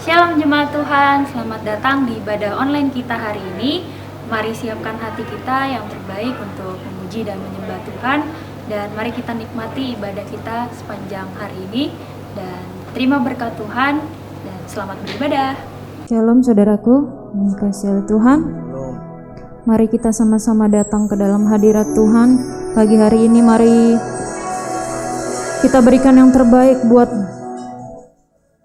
Shalom jemaat Tuhan, selamat datang di ibadah online kita hari ini. Mari siapkan hati kita yang terbaik untuk memuji dan menyembah Tuhan. Dan mari kita nikmati ibadah kita sepanjang hari ini. Dan terima berkat Tuhan dan selamat beribadah. Shalom saudaraku, kasih oleh Tuhan. Mari kita sama-sama datang ke dalam hadirat Tuhan. Pagi hari ini mari kita berikan yang terbaik buat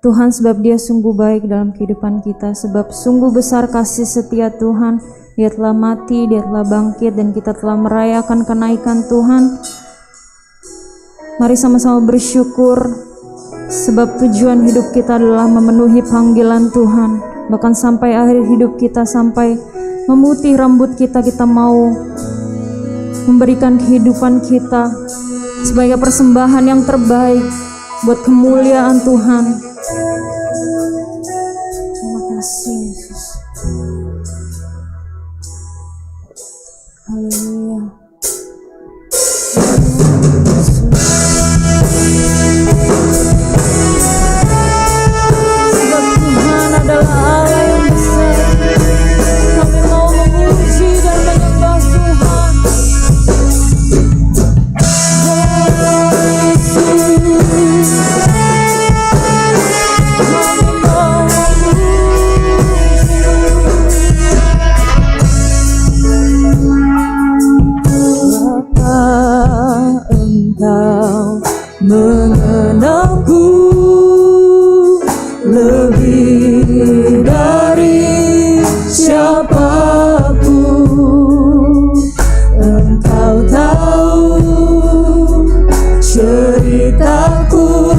Tuhan, sebab Dia sungguh baik dalam kehidupan kita, sebab sungguh besar kasih setia Tuhan. Dia telah mati, Dia telah bangkit, dan kita telah merayakan kenaikan Tuhan. Mari sama-sama bersyukur, sebab tujuan hidup kita adalah memenuhi panggilan Tuhan. Bahkan sampai akhir hidup kita, sampai memutih rambut kita, kita mau memberikan kehidupan kita sebagai persembahan yang terbaik buat kemuliaan Tuhan. Terima kasih Yesus. Haleluya. Sebab Tuhan adalah Allah yang besar. Kami mau memuji dan menyembah Tuhan. Engkau mengenalku lebih dari siapapun. Engkau tahu ceritaku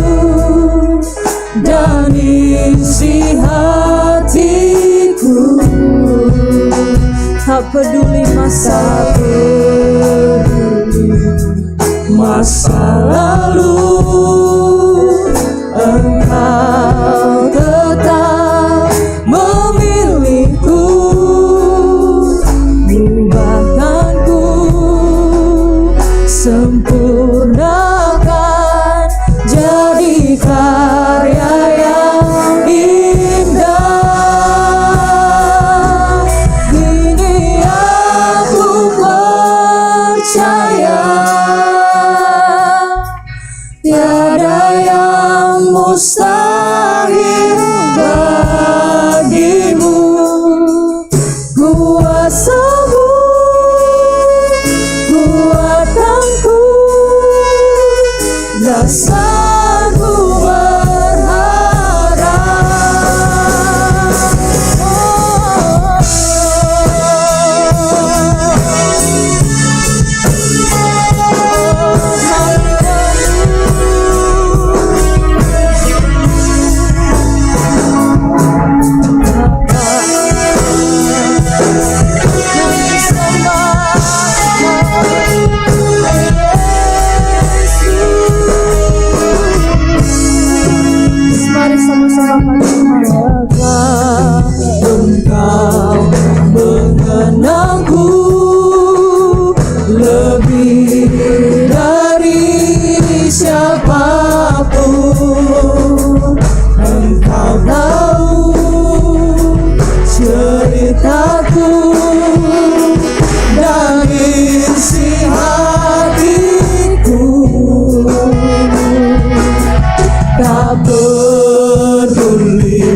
dan isi hatiku. Tak peduli masa lalu, Engkau tetap memilihku, ubahkanku, sempurnakan jadi karya yang indah. Ini aku percaya, tiada yang mustahil bagimu. Kuasamu, kuatanku, dasarku berharap. Mari sama-sama Engkau mengenangku lebih dari siapapun. Engkau tahu ceritaku dan isi hatiku. Tak peduli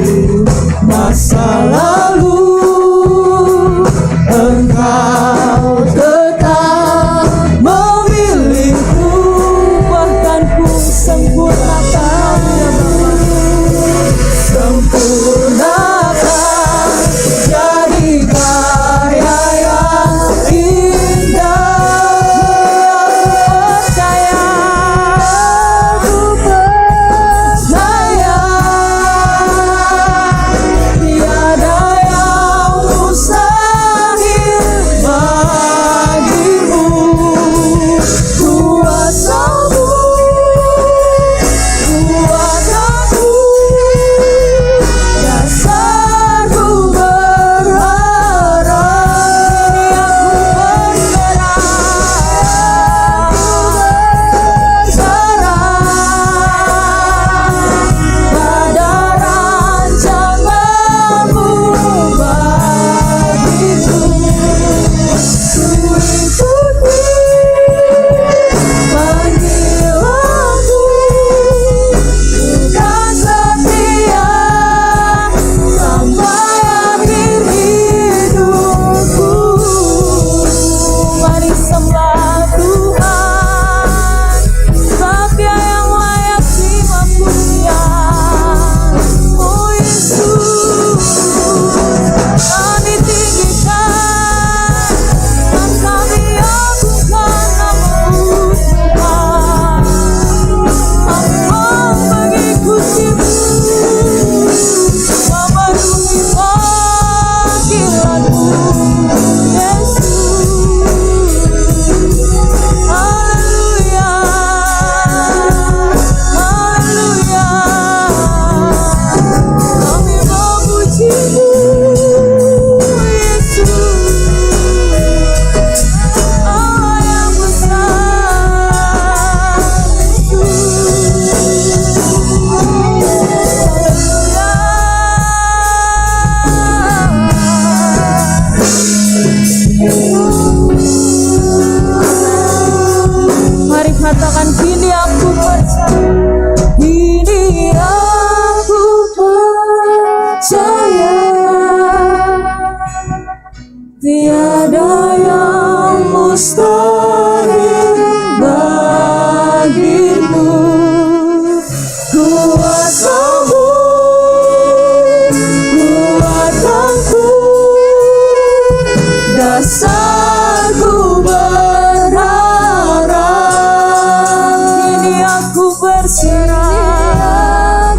berserah,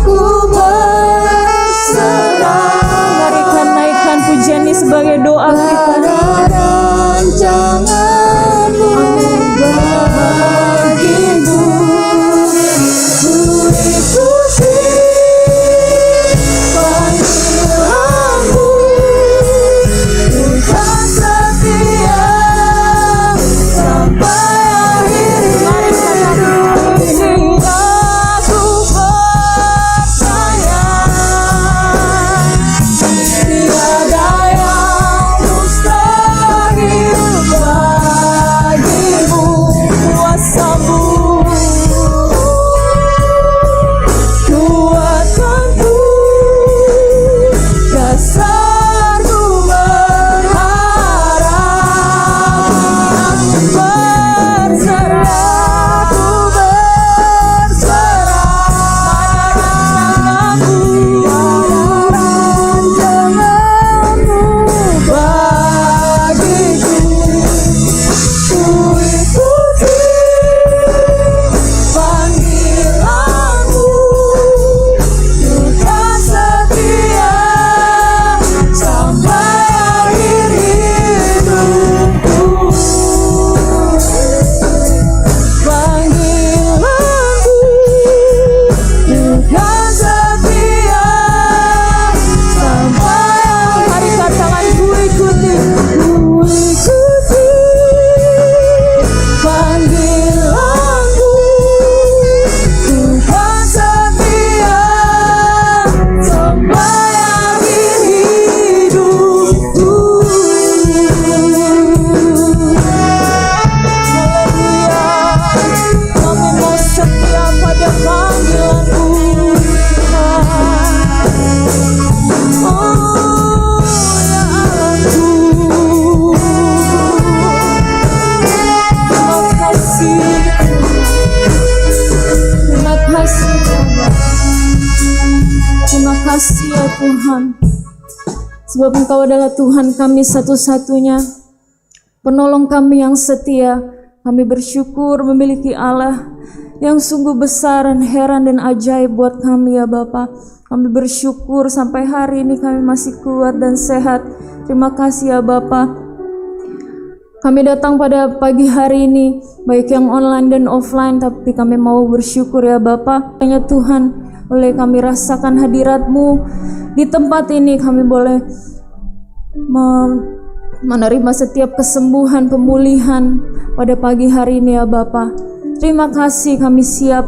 ku berserah. Mari kita naikkan pujian ini sebagai doa kita. Rancanganmu bagiku, ku ikuti panggilanmu, Tuhan setia sampai akhir hidup. Hingga ku percaya tiada yang mustahil bagimu. Kuasamu, kuatkanku, dasarku berharap. Berserah, ku berserah. Rancanganmu bagiku, ku ikuti panggilanmu, Tuhan setia sampai akhir hidupku. Panggilanmu, Tuhan setia sampai akhir. Mari katakan, ku ikuti, ku ikuti panggilanmu, Tuhan setia sampai akhir hidupku. Haleluya, kami mau setia pada panggilanmu, Tuhan. Oh ya Allahku, terima kasih, terima kasih Bapa, terima kasih ya Tuhan, sebab Engkau adalah Tuhan kami satu-satunya, penolong kami yang setia. Kami bersyukur memiliki Allah yang sungguh besar dan heran dan ajaib buat kami ya Bapa. Kami bersyukur sampai hari ini kami masih kuat dan sehat. Terima kasih ya Bapa. Kami datang pada pagi hari ini, baik yang online dan offline, tapi kami mau bersyukur ya Bapa. Hanya Tuhan, boleh kami rasakan hadirat-Mu di tempat ini. Kami boleh menerima setiap kesembuhan, pemulihan pada pagi hari ini ya Bapa. Terima kasih, kami siap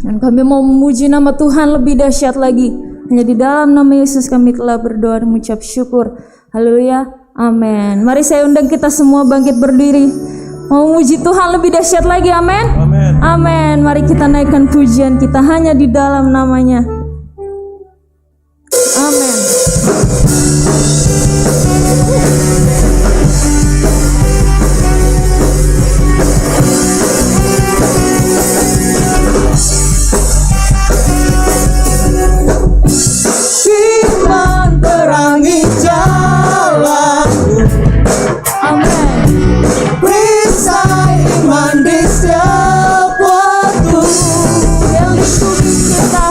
dan kami mau memuji nama Tuhan lebih dahsyat lagi. Hanya di dalam nama Yesus kami telah berdoa dan mengucap syukur. Haleluya, amin. Mari saya undang kita semua bangkit berdiri, mau memuji Tuhan lebih dahsyat lagi. Amin, amin. Mari kita naikkan pujian kita hanya di dalam namanya. Amin. Firman terangi jalanku, Amin. perisai iman di setiap waktu. Yang ditulis kita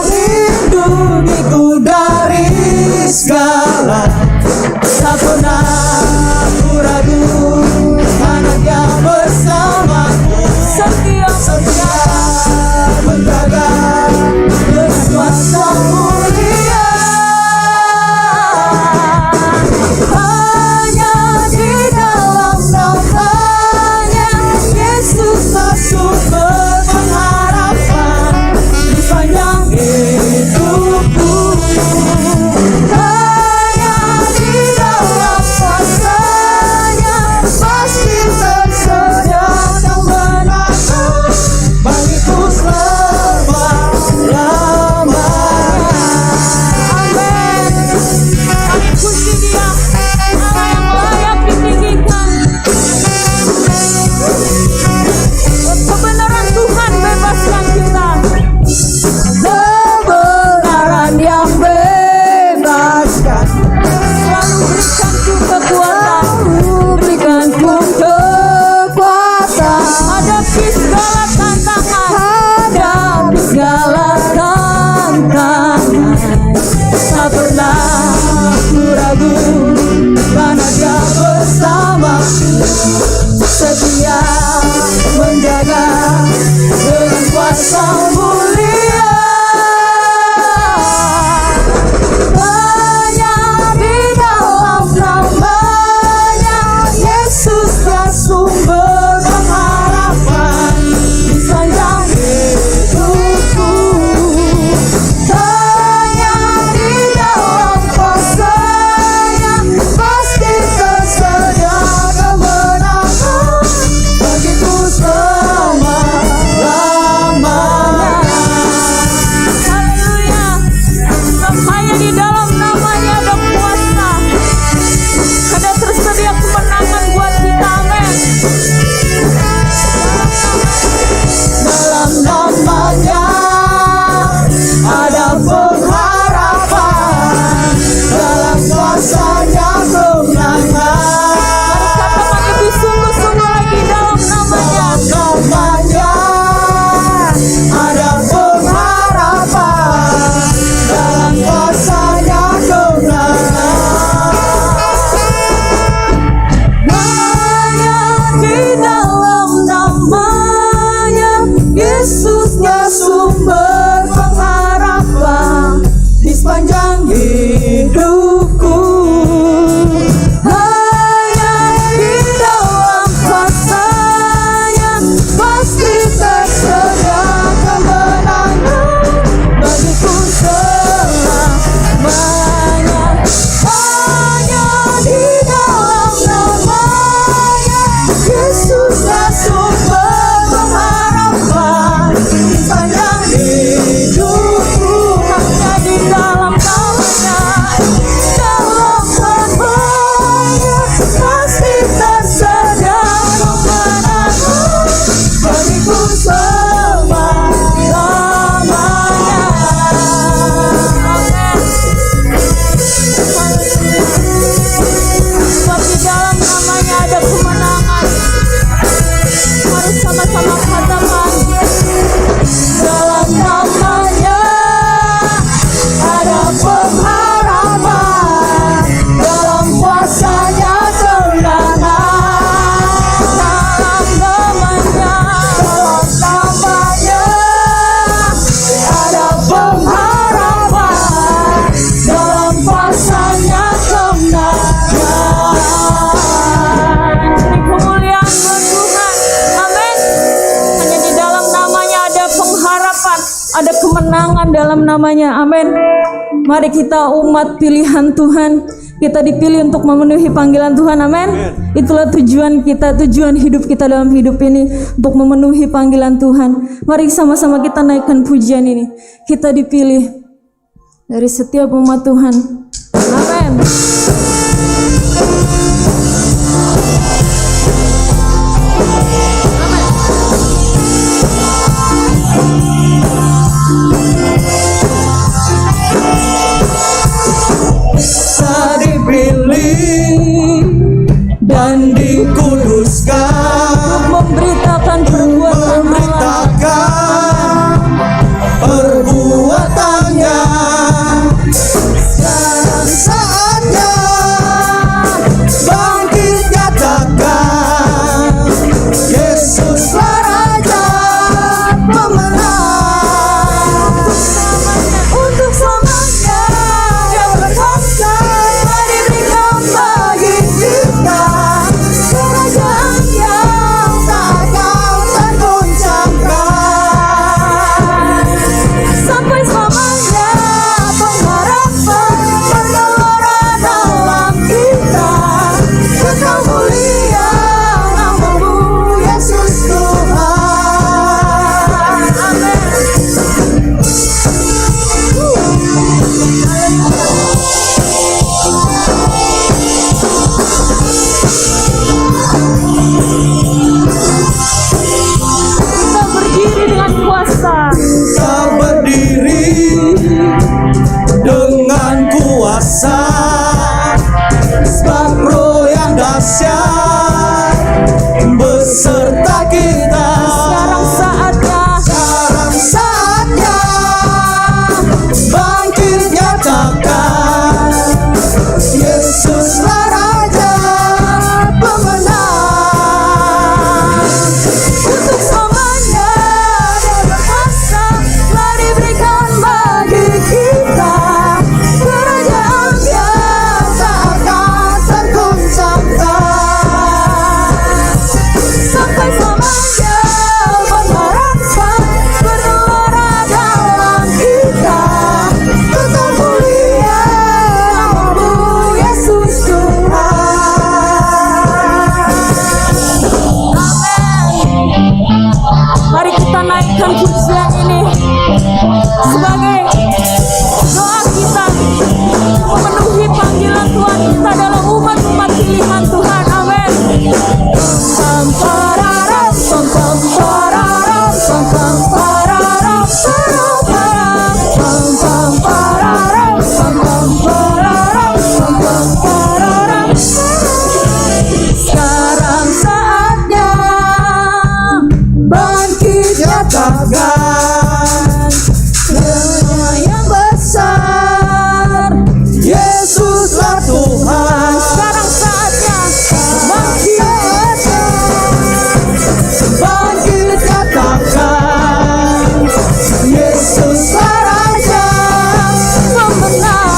ada kemenangan dalam namanya. Amin. Mari kita umat pilihan Tuhan, kita dipilih untuk memenuhi panggilan Tuhan. Amin. Itulah tujuan kita, tujuan hidup kita dalam hidup ini, untuk memenuhi panggilan Tuhan. Mari sama-sama kita naikkan pujian ini. Kita dipilih dari setiap umat Tuhan. Amin. Saya dipilih dan dikuduskan, Memberitakan perbuatan memberitakan perbuatannya. Sekarang saatnya bangkit nyatakan, Yesuslah Raja pemenang. Untuk selamanya Dia berkuasa, diberikan bagi kita kerajaan yang tak akan tergoncangkan. Sampai selamanya pengharapan bergelora dalam kita, kekal mulia nama-Mu Yesus Tuhan. Amin. kita berdiri dengan kuasa. Kita berdiri dengan kuasa, sebab Roh yang dahsyat beserta kita. Sekarang saatnya bangkit nyatakan, Yesuslah Raja pemenang. Untuk selamanya Dia berkuasa, telah diberikan bagi kita kerajaan yang tak akan tergoncangkan. Sampai selamanya pengharapan bergelora dalam kita, kekal mulia nama-Mu Yesus Tuhan. mari kita naikkan pujian ini sebagai doa kita memenuhi panggilan Tuhan kita dalam umat-umat pilihan Tuhan. Amin. Pam pararam, pam pam pararam, pam pam pararam, pararam, pam pam pararam, pam pam pararam, pam pam pararam. Sekarang saatnya bangkit nyatakan, Dia yang besar, Yesuslah Tuhan. Sekarang saatnya Bangkit nyatakan, Yesuslah Raja pemenang.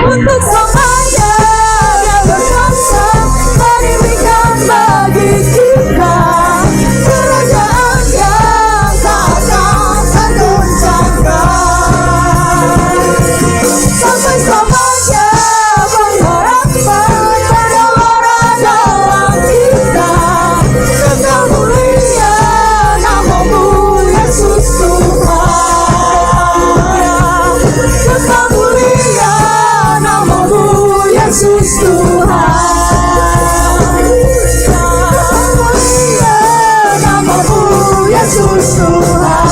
Untuk selamanya Dia berkuasa, telah diberikan bagi kita kerajaan yang tak akan tergoncangkan. Sampai selamanya pengharapan bergelora dalam kita, kekal mulia nama-Mu Yesus Tuhan. Kekal mulia nama-Mu Yesus Tuhan. Kekal mulia nama-Mu Yesus Tuhan.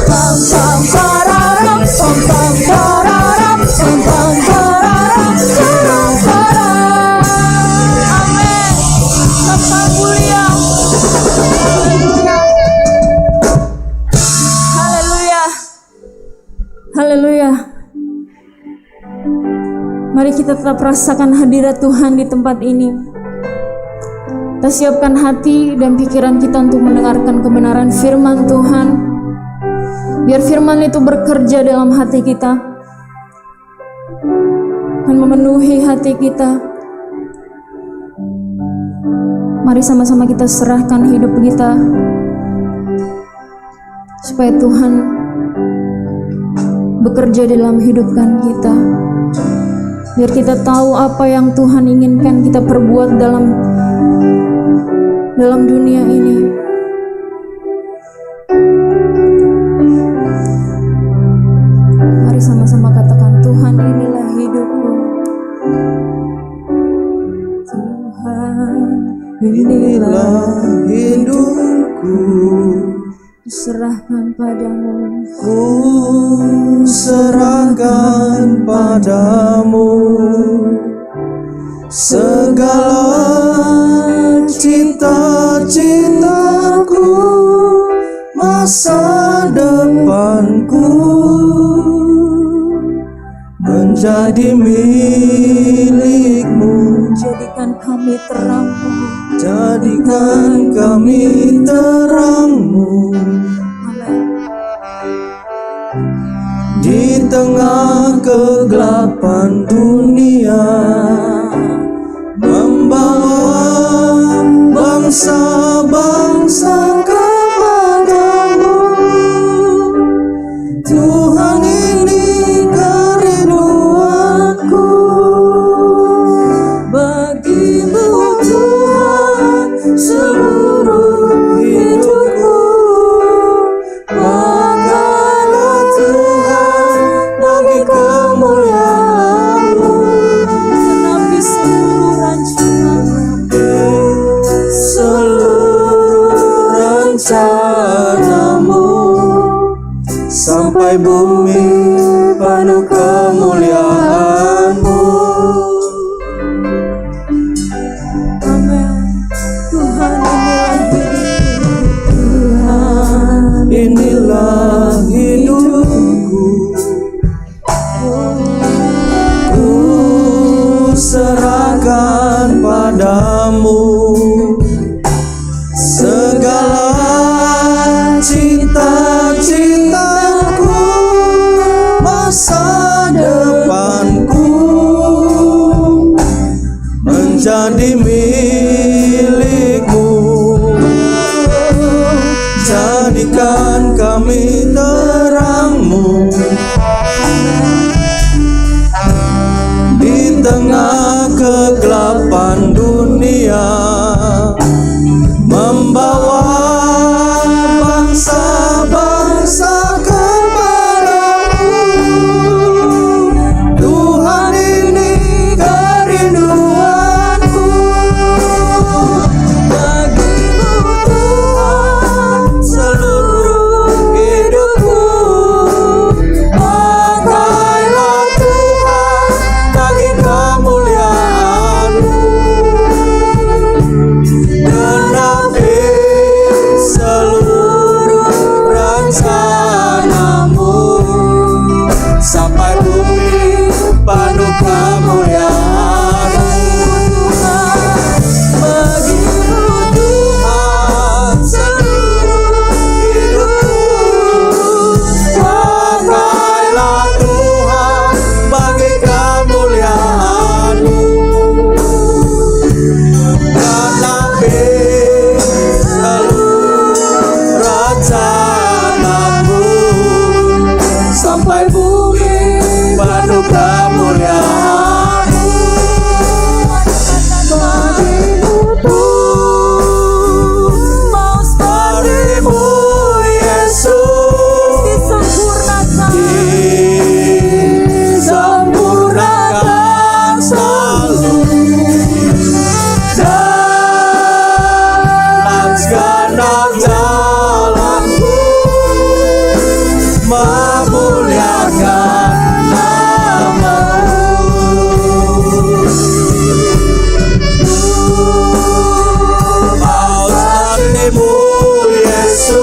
Pam pam pararam, pam pam pararam, pam pam pararam, pararam, pararam. Amin. Kekal mulia. Haleluya. Haleluya. Mari kita tetap rasakan hadirat Tuhan di tempat ini. Kita siapkan hati dan pikiran kita untuk mendengarkan kebenaran firman Tuhan. Biar firman itu bekerja dalam hati kita dan memenuhi hati kita. Mari sama-sama kita serahkan hidup kita, supaya Tuhan bekerja dalam hidupkan kita. Biar kita tahu apa yang Tuhan inginkan kita perbuat dalam dunia ini. Mari sama-sama katakan, Tuhan inilah hidupku. Tuhan inilah hidupku, serahkan padamu. ku serahkan padamu segala cita-citaku, masa depanku menjadi milikmu. Jadikan kami terang-Mu. Jadikan kami terang-Mu Amin. di tengah kegelapan dunia, membawa bangsa-bangsa kepadamu. Tuhan ini kerinduanku, bagimu Tuhan seluruh hidupku. Pakailah Tuhan bagi kemuliaan-Mu, Genapi seluruh rencana-Mu, sampai bumi penuh kemuliaan-Mu. Amin. Tuhan inilah hidupku, ku serahkan padamu segala cita-citaku, masa depanku menjadi milikmu. Jadikan kami terang-Mu di tengah kegelapan dunia, membawa bangsa-bangsa kepadamu. Tuhan ini kerinduanku, bagimu Tuhan seluruh hidupku. Pakailah Tuhan bagi kemuliaan-Mu, genapi seluruh rencana-Mu, sampai bumi penuh kemuliaan-Mu. Bagimu Tuhan seluruh hidupku, pakailah Tuhan bagi kemuliaan-Mu, genapi seluruh rencana-Mu, sampai bumi penuh kemuliaan-Mu. Bagimu Yesus, disempurnakan selalu dalam segenap jalanku, memuliakan nama-Mu. Bagimu Yesus,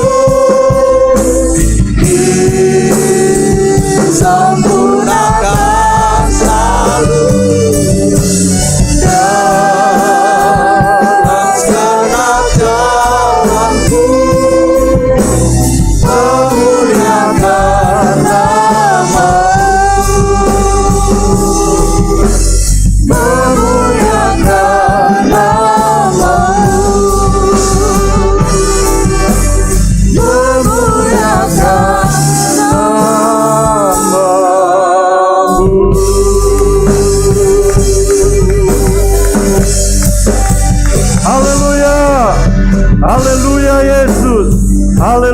disempurnakan selalu dalam segenap jalanku, memuliakan nama-Mu, memuliakan nama-Mu.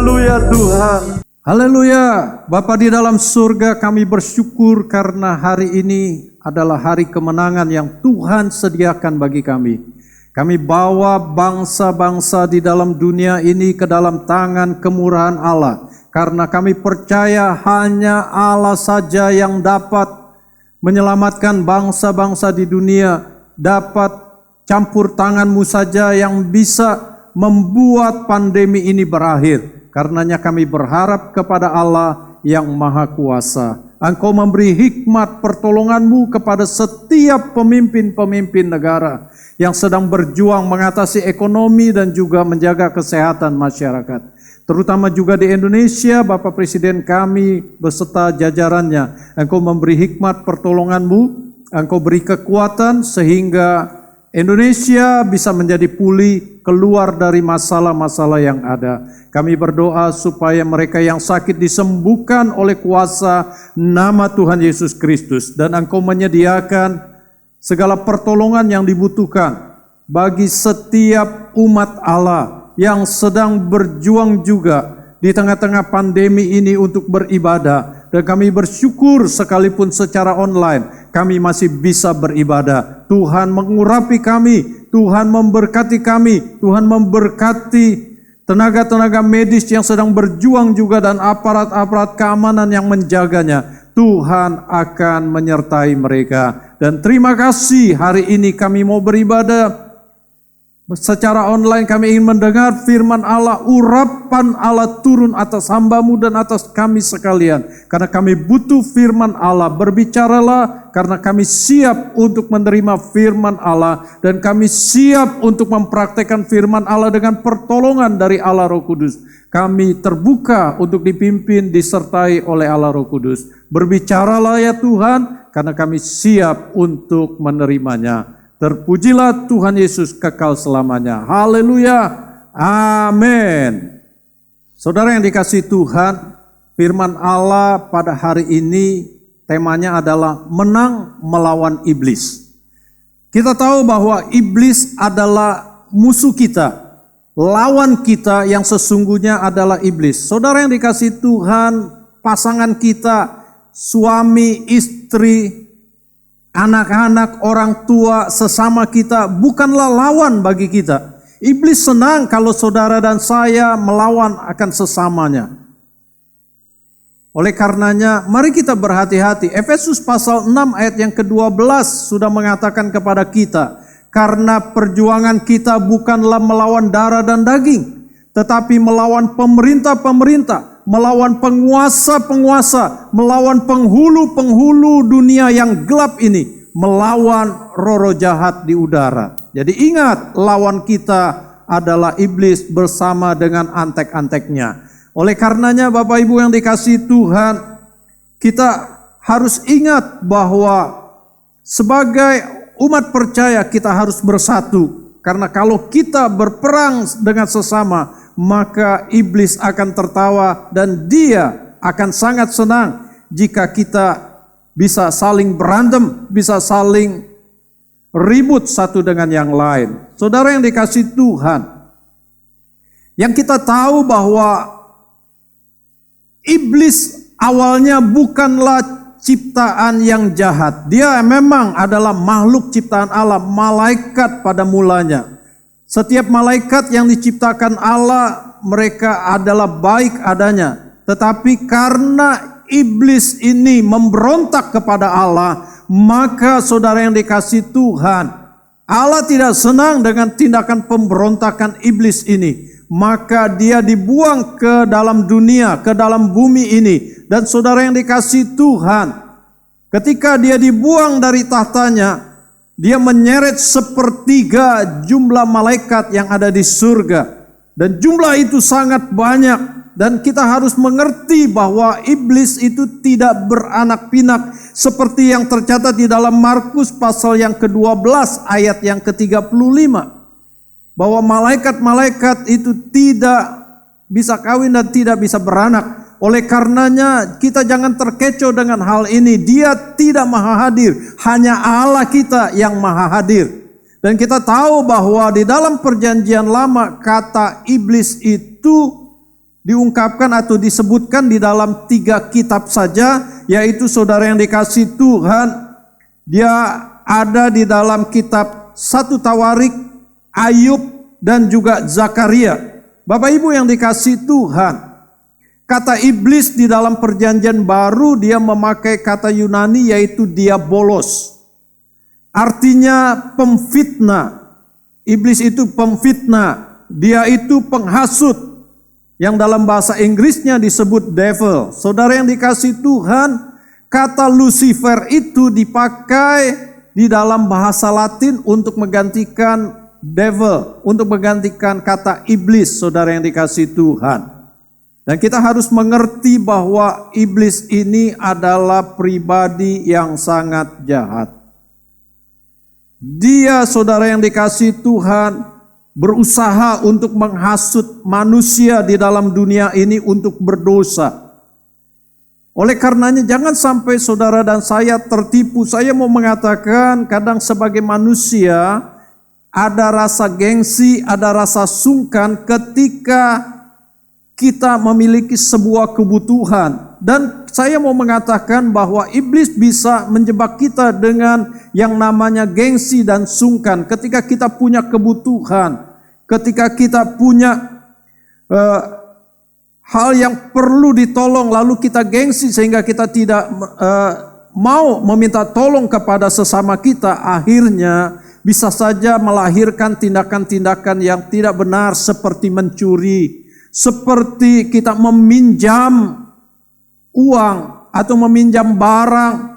Haleluya Tuhan. Haleluya, Bapa di dalam surga, kami bersyukur karena hari ini adalah hari kemenangan yang Tuhan sediakan bagi kami. Kami bawa bangsa-bangsa di dalam dunia ini ke dalam tangan kemurahan Allah. Karena kami percaya hanya Allah saja yang dapat menyelamatkan bangsa-bangsa di dunia. Dapat campur tangan-Mu saja yang bisa membuat pandemi ini berakhir. Karenanya kami berharap kepada Allah yang Maha Kuasa. Engkau memberi hikmat pertolongan-Mu kepada setiap pemimpin-pemimpin negara yang sedang berjuang mengatasi ekonomi dan juga menjaga kesehatan masyarakat. Terutama juga di Indonesia, Bapak Presiden kami beserta jajarannya. Engkau memberi hikmat pertolongan-Mu, Engkau beri kekuatan sehingga Indonesia bisa menjadi pulih keluar dari masalah-masalah yang ada. Kami berdoa supaya mereka yang sakit disembuhkan oleh kuasa nama Tuhan Yesus Kristus. Dan Engkau menyediakan segala pertolongan yang dibutuhkan bagi setiap umat Allah yang sedang berjuang juga di tengah-tengah pandemi ini untuk beribadah. Dan kami bersyukur sekalipun secara online kami masih bisa beribadah. Tuhan mengurapi kami, Tuhan memberkati kami, Tuhan memberkati tenaga-tenaga medis yang sedang berjuang juga dan aparat-aparat keamanan yang menjaganya. Tuhan akan menyertai mereka. Dan terima kasih hari ini kami mau beribadah secara online. Kami ingin mendengar firman Allah, urapan Allah turun atas hamba-Mu dan atas kami sekalian. Karena kami butuh firman Allah. Berbicaralah karena kami siap untuk menerima firman Allah. Dan kami siap untuk mempraktekkan firman Allah dengan pertolongan dari Allah Roh Kudus. Kami terbuka untuk dipimpin, disertai oleh Allah Roh Kudus. Berbicaralah ya Tuhan, karena kami siap untuk menerimanya. Terpujilah Tuhan Yesus kekal selamanya. Haleluya. Amin. Saudara yang dikasihi Tuhan, firman Allah pada hari ini temanya adalah menang melawan iblis. Kita tahu bahwa iblis adalah musuh kita. Lawan kita yang sesungguhnya adalah iblis. Saudara yang dikasihi Tuhan, pasangan kita, suami, istri, anak-anak, orang tua, sesama kita bukanlah lawan bagi kita. Iblis senang kalau saudara dan saya melawan akan sesamanya. Oleh karenanya, mari kita berhati-hati. Efesus pasal 6 ayat yang ke-12 sudah mengatakan kepada kita, karena perjuangan kita bukanlah melawan darah dan daging, tetapi melawan pemerintah-pemerintah, melawan penguasa-penguasa, melawan penghulu-penghulu dunia yang gelap ini, melawan roh-roh jahat di udara. Jadi ingat, lawan kita adalah iblis bersama dengan antek-anteknya. Oleh karenanya Bapak Ibu yang dikasihi Tuhan, kita harus ingat bahwa sebagai umat percaya kita harus bersatu. Karena kalau kita berperang dengan sesama, maka iblis akan tertawa dan dia akan sangat senang jika kita bisa saling berantem, bisa saling ribut satu dengan yang lain. Saudara yang dikasihi Tuhan, yang kita tahu bahwa iblis awalnya bukanlah ciptaan yang jahat. Dia memang adalah makhluk ciptaan Allah, malaikat pada mulanya. Setiap malaikat yang diciptakan Allah, mereka adalah baik adanya. Tetapi karena iblis ini memberontak kepada Allah, maka saudara yang dikasihi Tuhan, Allah tidak senang dengan tindakan pemberontakan iblis ini. Maka dia dibuang ke dalam dunia, ke dalam bumi ini. Dan saudara yang dikasihi Tuhan, ketika dia dibuang dari tahtanya, dia menyeret sepertiga jumlah malaikat yang ada di surga. Dan jumlah itu sangat banyak. Dan kita harus mengerti bahwa iblis itu tidak beranak pinak seperti yang tercatat di dalam Markus pasal yang ke-12 ayat yang ke-35. Bahwa malaikat-malaikat itu tidak bisa kawin dan tidak bisa beranak. Oleh karenanya kita jangan terkecoh dengan hal ini. Dia tidak maha hadir, hanya Allah kita yang maha hadir. Dan kita tahu bahwa di dalam perjanjian lama kata iblis itu diungkapkan atau disebutkan di dalam 3 kitab saja, yaitu saudara yang dikasihi Tuhan, dia ada di dalam kitab 1 Tawarik, Ayub, dan juga Zakaria. Bapak Ibu yang dikasihi Tuhan, kata iblis di dalam perjanjian baru dia memakai kata Yunani yaitu diabolos. Artinya pemfitnah. Iblis itu pemfitnah, dia itu penghasut. Yang dalam bahasa Inggrisnya disebut devil. Saudara yang dikasihi Tuhan, kata Lucifer itu dipakai di dalam bahasa Latin untuk menggantikan devil, untuk menggantikan kata iblis, saudara yang dikasihi Tuhan. Dan kita harus mengerti bahwa iblis ini adalah pribadi yang sangat jahat. Dia, saudara yang dikasihi Tuhan, berusaha untuk menghasut manusia di dalam dunia ini untuk berdosa. Oleh karenanya jangan sampai saudara dan saya tertipu. Saya mau mengatakan kadang sebagai manusia ada rasa gengsi, ada rasa sungkan ketika kita memiliki sebuah kebutuhan. Dan saya mau mengatakan bahwa iblis bisa menjebak kita dengan yang namanya gengsi dan sungkan. Ketika kita punya kebutuhan, ketika kita punya hal yang perlu ditolong, lalu kita gengsi sehingga kita tidak mau meminta tolong kepada sesama kita, akhirnya bisa saja melahirkan tindakan-tindakan yang tidak benar seperti mencuri, seperti kita meminjam uang atau meminjam barang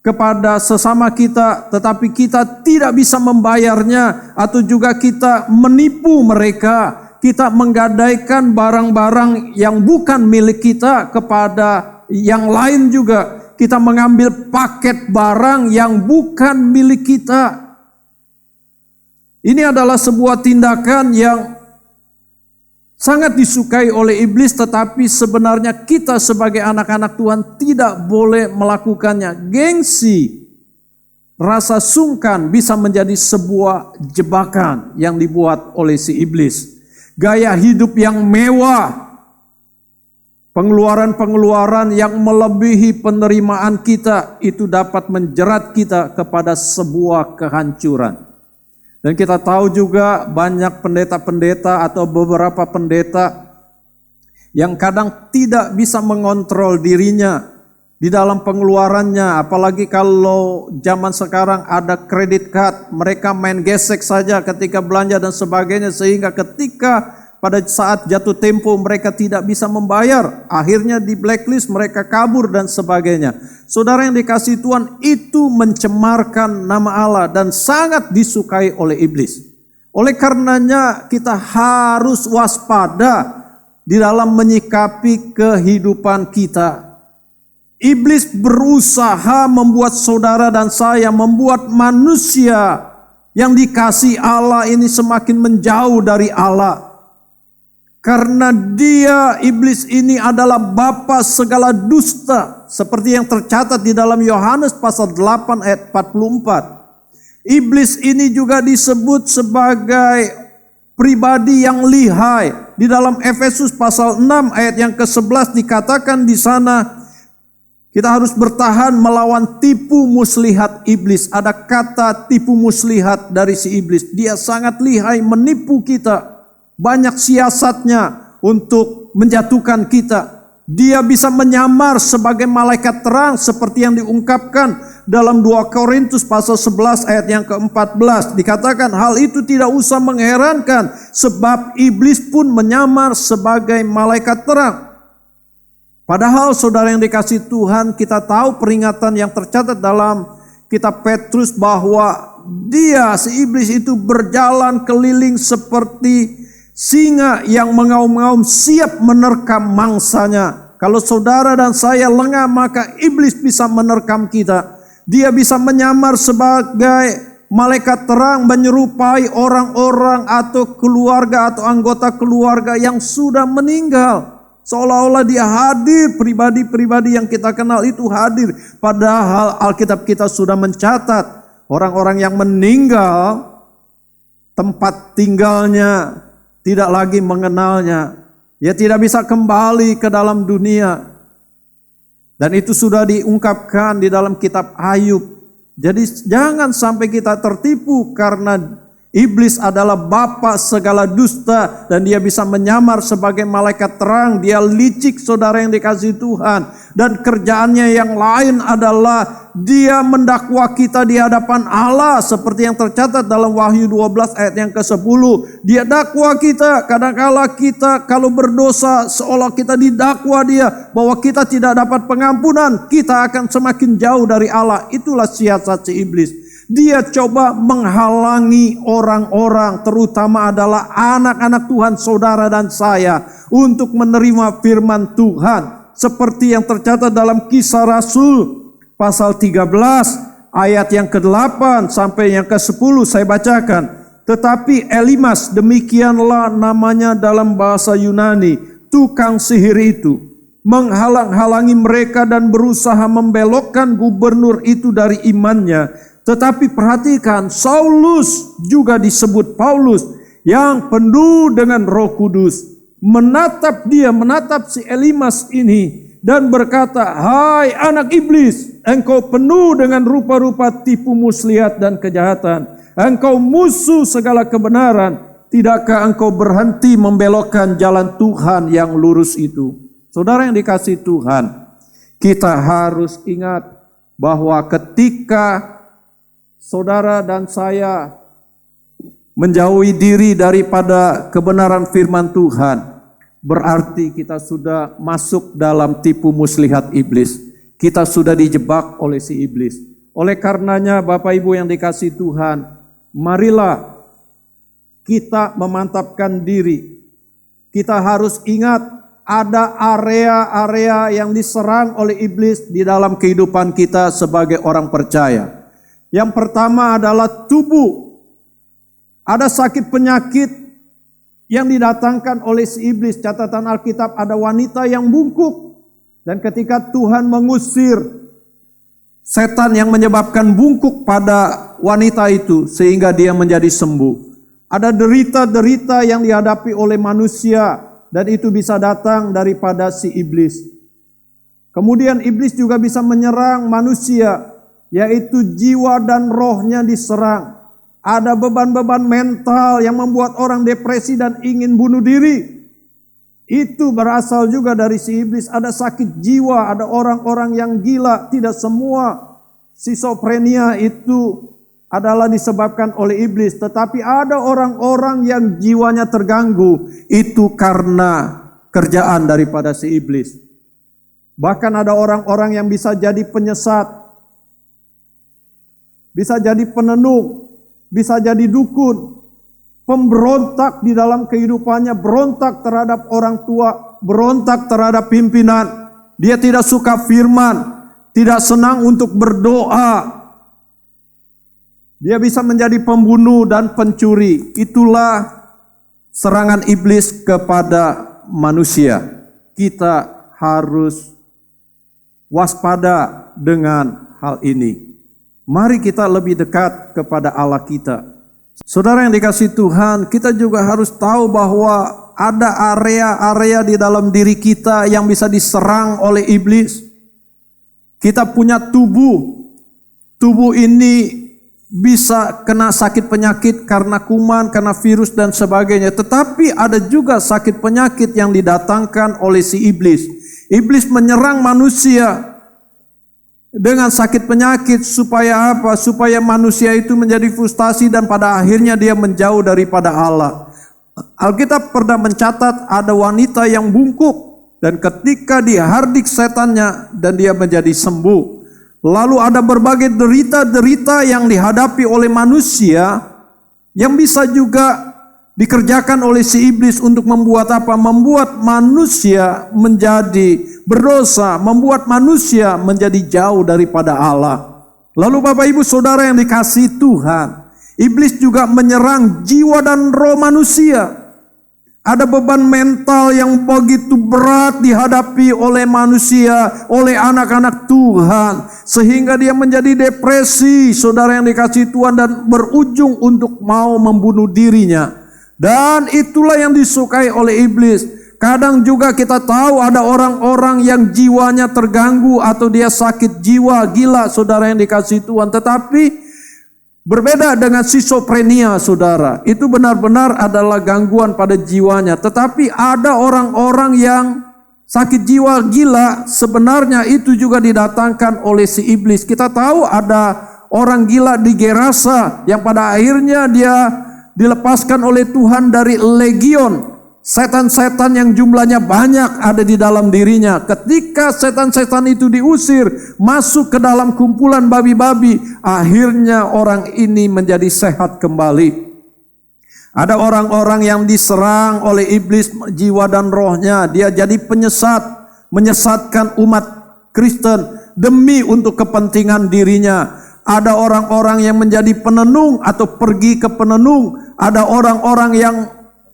kepada sesama kita, tetapi kita tidak bisa membayarnya, atau juga kita menipu mereka, kita menggadaikan barang-barang yang bukan milik kita kepada yang lain juga, kita mengambil paket barang yang bukan milik kita. Ini adalah sebuah tindakan yang sangat disukai oleh iblis, tetapi sebenarnya kita sebagai anak-anak Tuhan tidak boleh melakukannya. Gengsi, rasa sungkan bisa menjadi sebuah jebakan yang dibuat oleh si iblis. Gaya hidup yang mewah, pengeluaran-pengeluaran yang melebihi penerimaan kita, itu dapat menjerat kita kepada sebuah kehancuran. Dan kita tahu juga banyak pendeta-pendeta atau beberapa pendeta yang kadang tidak bisa mengontrol dirinya di dalam pengeluarannya. Apalagi kalau zaman sekarang ada kredit card, mereka main gesek saja ketika belanja dan sebagainya, sehingga ketika pada saat jatuh tempo mereka tidak bisa membayar, akhirnya di blacklist, mereka kabur dan sebagainya. Saudara yang dikasihi Tuhan, itu mencemarkan nama Allah dan sangat disukai oleh iblis. Oleh karenanya kita harus waspada di dalam menyikapi kehidupan kita. Iblis berusaha membuat saudara dan saya, membuat manusia yang dikasihi Allah ini semakin menjauh dari Allah. Karena dia, iblis ini adalah bapa segala dusta, seperti yang tercatat di dalam Yohanes pasal 8 ayat 44. Iblis ini juga disebut sebagai pribadi yang lihai. Di dalam Efesus pasal 6 ayat yang ke-11 dikatakan di sana, kita harus bertahan melawan tipu muslihat iblis. Ada kata tipu muslihat dari si iblis. Dia sangat lihai menipu kita. Banyak siasatnya untuk menjatuhkan kita. Dia bisa menyamar sebagai malaikat terang seperti yang diungkapkan dalam 2 Korintus pasal 11 ayat yang ke-14. Dikatakan hal itu tidak usah mengherankan sebab iblis pun menyamar sebagai malaikat terang. Padahal saudara yang dikasihi Tuhan, kita tahu peringatan yang tercatat dalam kitab Petrus bahwa dia, si iblis itu berjalan keliling seperti singa yang mengaum-ngaum siap menerkam mangsanya. Kalau saudara dan saya lengah, maka iblis bisa menerkam kita. Dia bisa menyamar sebagai malaikat terang, menyerupai orang-orang atau keluarga atau anggota keluarga yang sudah meninggal. Seolah-olah dia hadir, pribadi-pribadi yang kita kenal itu hadir. Padahal Alkitab kita sudah mencatat orang-orang yang meninggal, tempat tinggalnya tidak lagi mengenalnya. Ia tidak bisa kembali ke dalam dunia. Dan itu sudah diungkapkan di dalam kitab Ayub. Jadi jangan sampai kita tertipu karena iblis adalah bapa segala dusta dan dia bisa menyamar sebagai malaikat terang. Dia licik, saudara yang dikasihi Tuhan. Dan kerjaannya yang lain adalah dia mendakwa kita di hadapan Allah seperti yang tercatat dalam Wahyu 12 ayat yang ke-10. Dia dakwa kita, kadang-kala kita kalau berdosa seolah kita didakwa dia bahwa kita tidak dapat pengampunan, kita akan semakin jauh dari Allah. Itulah siasat si iblis. Dia coba menghalangi orang-orang, terutama adalah anak-anak Tuhan, saudara dan saya, untuk menerima firman Tuhan. Seperti yang tercatat dalam Kisah Rasul pasal 13 ayat yang ke-8 sampai yang ke-10 saya bacakan. Tetapi Elimas, demikianlah namanya dalam bahasa Yunani, tukang sihir itu, menghalang-halangi mereka dan berusaha membelokkan gubernur itu dari imannya. Tetapi perhatikan, Saulus juga disebut Paulus yang penuh dengan Roh Kudus, menatap si Elimas ini dan berkata, "Hai anak iblis, engkau penuh dengan rupa-rupa tipu muslihat dan kejahatan. Engkau musuh segala kebenaran. Tidakkah engkau berhenti membelokkan jalan Tuhan yang lurus itu?" Saudara yang dikasihi Tuhan, kita harus ingat bahwa ketika saudara dan saya menjauhi diri daripada kebenaran firman Tuhan, berarti kita sudah masuk dalam tipu muslihat iblis. Kita sudah dijebak oleh si iblis. Oleh karenanya Bapak Ibu yang dikasihi Tuhan, marilah kita memantapkan diri. Kita harus ingat ada area-area yang diserang oleh iblis di dalam kehidupan kita sebagai orang percaya. Yang pertama adalah tubuh. Ada sakit penyakit yang didatangkan oleh si iblis. Catatan Alkitab, ada wanita yang bungkuk. Dan ketika Tuhan mengusir setan yang menyebabkan bungkuk pada wanita itu, sehingga dia menjadi sembuh. Ada derita-derita yang dihadapi oleh manusia, dan itu bisa datang daripada si iblis. Kemudian iblis juga bisa menyerang manusia, yaitu jiwa dan rohnya diserang. Ada beban-beban mental yang membuat orang depresi dan ingin bunuh diri. Itu berasal juga dari si iblis. Ada sakit jiwa, ada orang-orang yang gila. Tidak semua skizofrenia itu adalah disebabkan oleh iblis. Tetapi ada orang-orang yang jiwanya terganggu. Itu karena kerjaan daripada si iblis. Bahkan ada orang-orang yang bisa jadi penyesat, bisa jadi penenung, bisa jadi dukun, pemberontak di dalam kehidupannya, berontak terhadap orang tua, berontak terhadap pimpinan. Dia tidak suka firman, tidak senang untuk berdoa. Dia bisa menjadi pembunuh dan pencuri. Itulah serangan iblis kepada manusia. Kita harus waspada dengan hal ini. Mari kita lebih dekat kepada Allah kita. Saudara yang dikasihi Tuhan, kita juga harus tahu bahwa ada area-area di dalam diri kita yang bisa diserang oleh iblis. Kita punya tubuh. Tubuh ini bisa kena sakit penyakit karena kuman, karena virus dan sebagainya. Tetapi ada juga sakit penyakit yang didatangkan oleh si iblis. Iblis menyerang manusia dengan sakit penyakit supaya apa? Supaya manusia itu menjadi frustasi dan pada akhirnya dia menjauh daripada Allah. Alkitab pernah mencatat ada wanita yang bungkuk dan ketika dihardik setannya dan dia menjadi sembuh. Lalu ada berbagai derita-derita yang dihadapi oleh manusia yang bisa juga dikerjakan oleh si iblis untuk membuat apa? Membuat manusia menjadi berdosa, membuat manusia menjadi jauh daripada Allah. Lalu Bapak Ibu Saudara yang dikasihi Tuhan, iblis juga menyerang jiwa dan roh manusia. Ada beban mental yang begitu berat dihadapi oleh manusia, oleh anak-anak Tuhan, sehingga dia menjadi depresi, saudara yang dikasihi Tuhan, dan berujung untuk mau membunuh dirinya. Dan itulah yang disukai oleh iblis. Kadang juga kita tahu ada orang-orang yang jiwanya terganggu atau dia sakit jiwa, gila, saudara yang dikasihi Tuhan. Tetapi berbeda dengan schizophrenia, saudara. Itu benar-benar adalah gangguan pada jiwanya. Tetapi ada orang-orang yang sakit jiwa gila, sebenarnya itu juga didatangkan oleh si iblis. Kita tahu ada orang gila di Gerasa yang pada akhirnya dia dilepaskan oleh Tuhan dari legion. Setan-setan yang jumlahnya banyak ada di dalam dirinya. Ketika setan-setan itu diusir masuk ke dalam kumpulan babi-babi, akhirnya orang ini menjadi sehat kembali. Ada orang-orang yang diserang oleh iblis jiwa dan rohnya. Dia jadi penyesat, menyesatkan umat Kristen demi untuk kepentingan dirinya. Ada orang-orang yang menjadi penenung atau pergi ke penenung. Ada orang-orang yang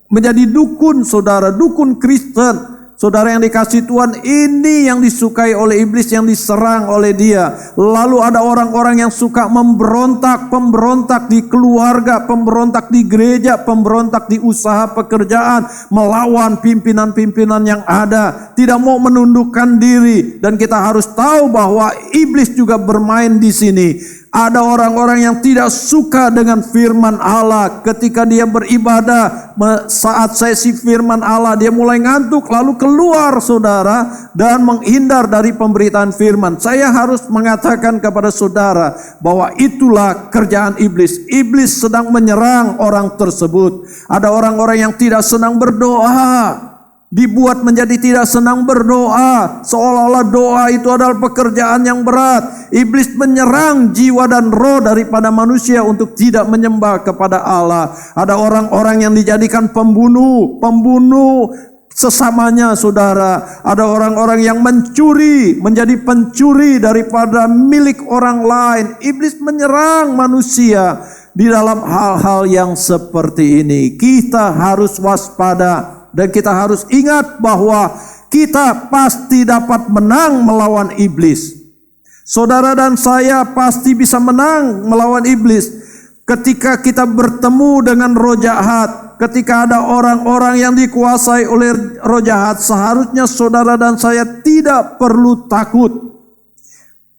menjadi dukun, saudara, dukun Kristen. Saudara yang dikasihi Tuhan, ini yang disukai oleh iblis, yang diserang oleh dia. Lalu ada orang-orang yang suka memberontak, pemberontak di keluarga, pemberontak di gereja, pemberontak di usaha pekerjaan, melawan pimpinan-pimpinan yang ada, tidak mau menundukkan diri. Dan kita harus tahu bahwa iblis juga bermain di sini. Ada orang-orang yang tidak suka dengan firman Allah. Ketika dia beribadah, saat sesi firman Allah, dia mulai ngantuk, lalu keluar, saudara, dan menghindar dari pemberitaan firman. Saya harus mengatakan kepada saudara bahwa itulah kerjaan iblis. Iblis sedang menyerang orang tersebut. Ada orang-orang yang tidak senang berdoa, dibuat menjadi tidak senang berdoa, seolah-olah doa itu adalah pekerjaan yang berat. Iblis menyerang jiwa dan roh daripada manusia untuk tidak menyembah kepada Allah. Ada orang-orang yang dijadikan pembunuh sesamanya, saudara. Ada orang-orang yang mencuri, menjadi pencuri daripada milik orang lain. Iblis menyerang manusia di dalam hal-hal yang seperti ini. Kita harus waspada. Dan kita harus ingat bahwa kita pasti dapat menang melawan iblis. Saudara dan saya pasti bisa menang melawan iblis. Ketika kita bertemu dengan roh jahat, ketika ada orang-orang yang dikuasai oleh roh jahat, seharusnya saudara dan saya tidak perlu takut.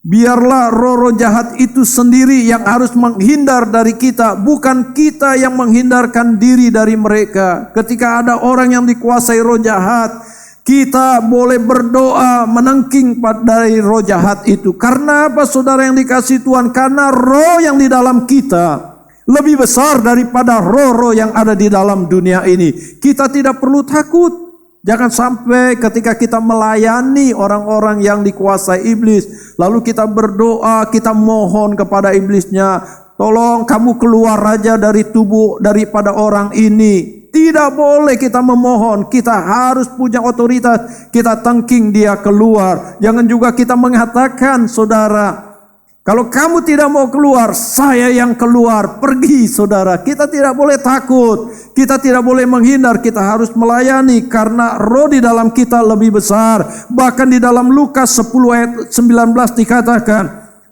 Biarlah roh-roh jahat itu sendiri yang harus menghindar dari kita, bukan kita yang menghindarkan diri dari mereka. Ketika ada orang yang dikuasai roh jahat, kita boleh berdoa menengking dari roh jahat itu. Karena apa, saudara yang dikasihi Tuhan? Karena roh yang di dalam kita lebih besar daripada roh-roh yang ada di dalam dunia ini. Kita tidak perlu takut. Jangan sampai ketika kita melayani orang-orang yang dikuasai iblis, lalu kita berdoa, kita mohon kepada iblisnya, tolong kamu keluar aja dari tubuh daripada orang ini. Tidak boleh kita memohon, kita harus punya otoritas, kita tengking dia keluar. Jangan juga kita mengatakan, saudara, kalau kamu tidak mau keluar, saya yang keluar. Pergi, saudara. Kita tidak boleh takut. Kita tidak boleh menghindar. Kita harus melayani. Karena roh di dalam kita lebih besar. Bahkan di dalam Lukas 10 ayat 19 dikatakan,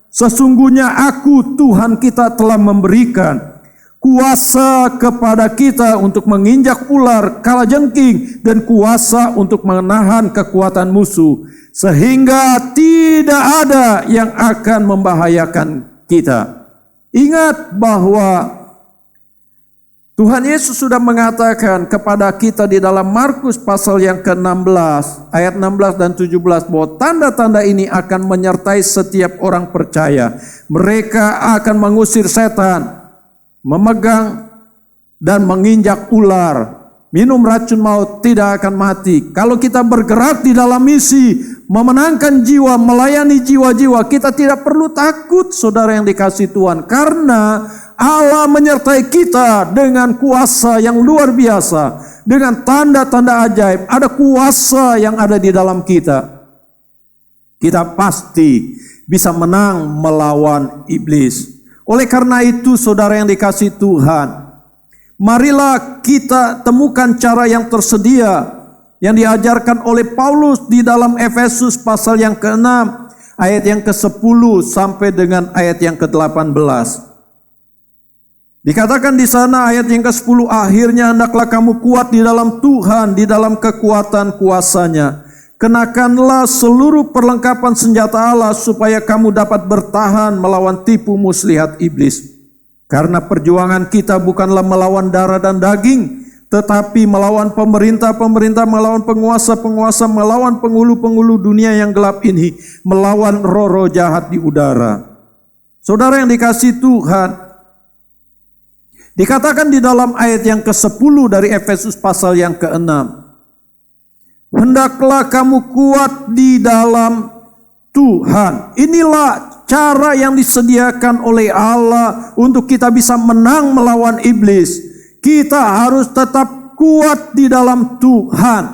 sesungguhnya aku, Tuhan kita, telah memberikan kuasa kepada kita untuk menginjak ular, kalajengking, dan kuasa untuk menahan kekuatan musuh. Sehingga tidak ada yang akan membahayakan kita. Ingat bahwa Tuhan Yesus sudah mengatakan kepada kita di dalam Markus pasal yang ke-16, ayat 16 dan 17, bahwa tanda-tanda ini akan menyertai setiap orang percaya. Mereka akan mengusir setan, memegang dan menginjak ular, minum racun maut, tidak akan mati. Kalau kita bergerak di dalam misi memenangkan jiwa, melayani jiwa-jiwa, kita tidak perlu takut, saudara yang dikasihi Tuhan. Karena Allah menyertai kita dengan kuasa yang luar biasa, dengan tanda-tanda ajaib. Ada kuasa yang ada di dalam kita. Kita pasti bisa menang melawan iblis. Oleh karena itu, saudara yang dikasihi Tuhan, marilah kita temukan cara yang tersedia yang diajarkan oleh Paulus di dalam Efesus pasal yang ke-6 ayat yang ke-10 sampai dengan ayat yang ke-18. Dikatakan di sana ayat yang ke-10, akhirnya hendaklah kamu kuat di dalam Tuhan, di dalam kekuatan kuasa-Nya. Kenakanlah seluruh perlengkapan senjata Allah supaya kamu dapat bertahan melawan tipu muslihat iblis. Karena perjuangan kita bukanlah melawan darah dan daging, tetapi melawan pemerintah-pemerintah, melawan penguasa-penguasa, melawan penghulu-penghulu dunia yang gelap ini, melawan roh-roh jahat di udara. Saudara yang dikasihi Tuhan, dikatakan di dalam ayat yang ke-10 dari Efesus pasal yang ke-6, hendaklah kamu kuat di dalam Tuhan. Inilah cara yang disediakan oleh Allah untuk kita bisa menang melawan iblis. Kita harus tetap kuat di dalam Tuhan.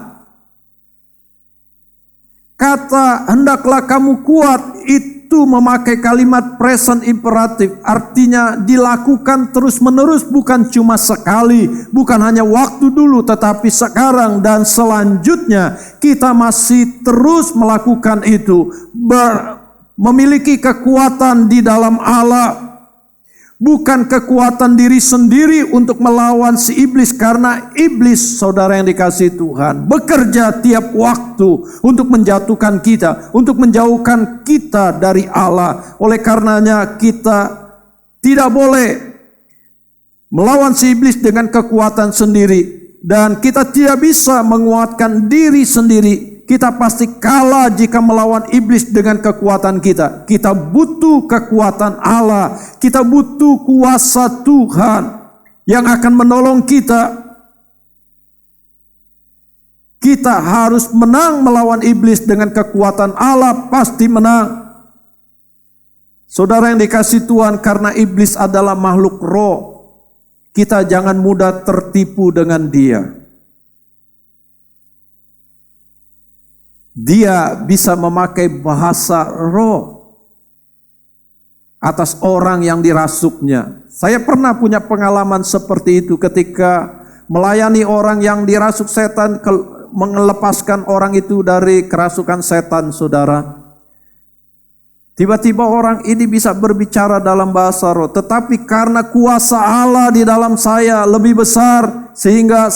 Kata hendaklah kamu kuat itu memakai kalimat present imperatif. Artinya dilakukan terus menerus, bukan cuma sekali. Bukan hanya waktu dulu, tetapi sekarang dan selanjutnya kita masih terus melakukan itu. Memiliki kekuatan di dalam Allah. Bukan kekuatan diri sendiri untuk melawan si iblis. Karena iblis, saudara yang dikasihi Tuhan, bekerja tiap waktu untuk menjatuhkan kita, untuk menjauhkan kita dari Allah. Oleh karenanya kita tidak boleh melawan si iblis dengan kekuatan sendiri. Dan kita tidak bisa menguatkan diri sendiri. Kita pasti kalah jika melawan iblis dengan kekuatan kita. Kita butuh kekuatan Allah. Kita butuh kuasa Tuhan yang akan menolong kita. Kita harus menang melawan iblis dengan kekuatan Allah, pasti menang. Saudara yang dikasihi Tuhan, karena iblis adalah makhluk roh, kita jangan mudah tertipu dengan dia. Dia bisa memakai bahasa roh atas orang yang dirasuknya. Saya pernah punya pengalaman seperti itu ketika melayani orang yang dirasuk setan, melepaskan orang itu dari kerasukan setan, saudara. Tiba-tiba orang ini bisa berbicara dalam bahasa roh, tetapi karena kuasa Allah di dalam saya lebih besar, sehingga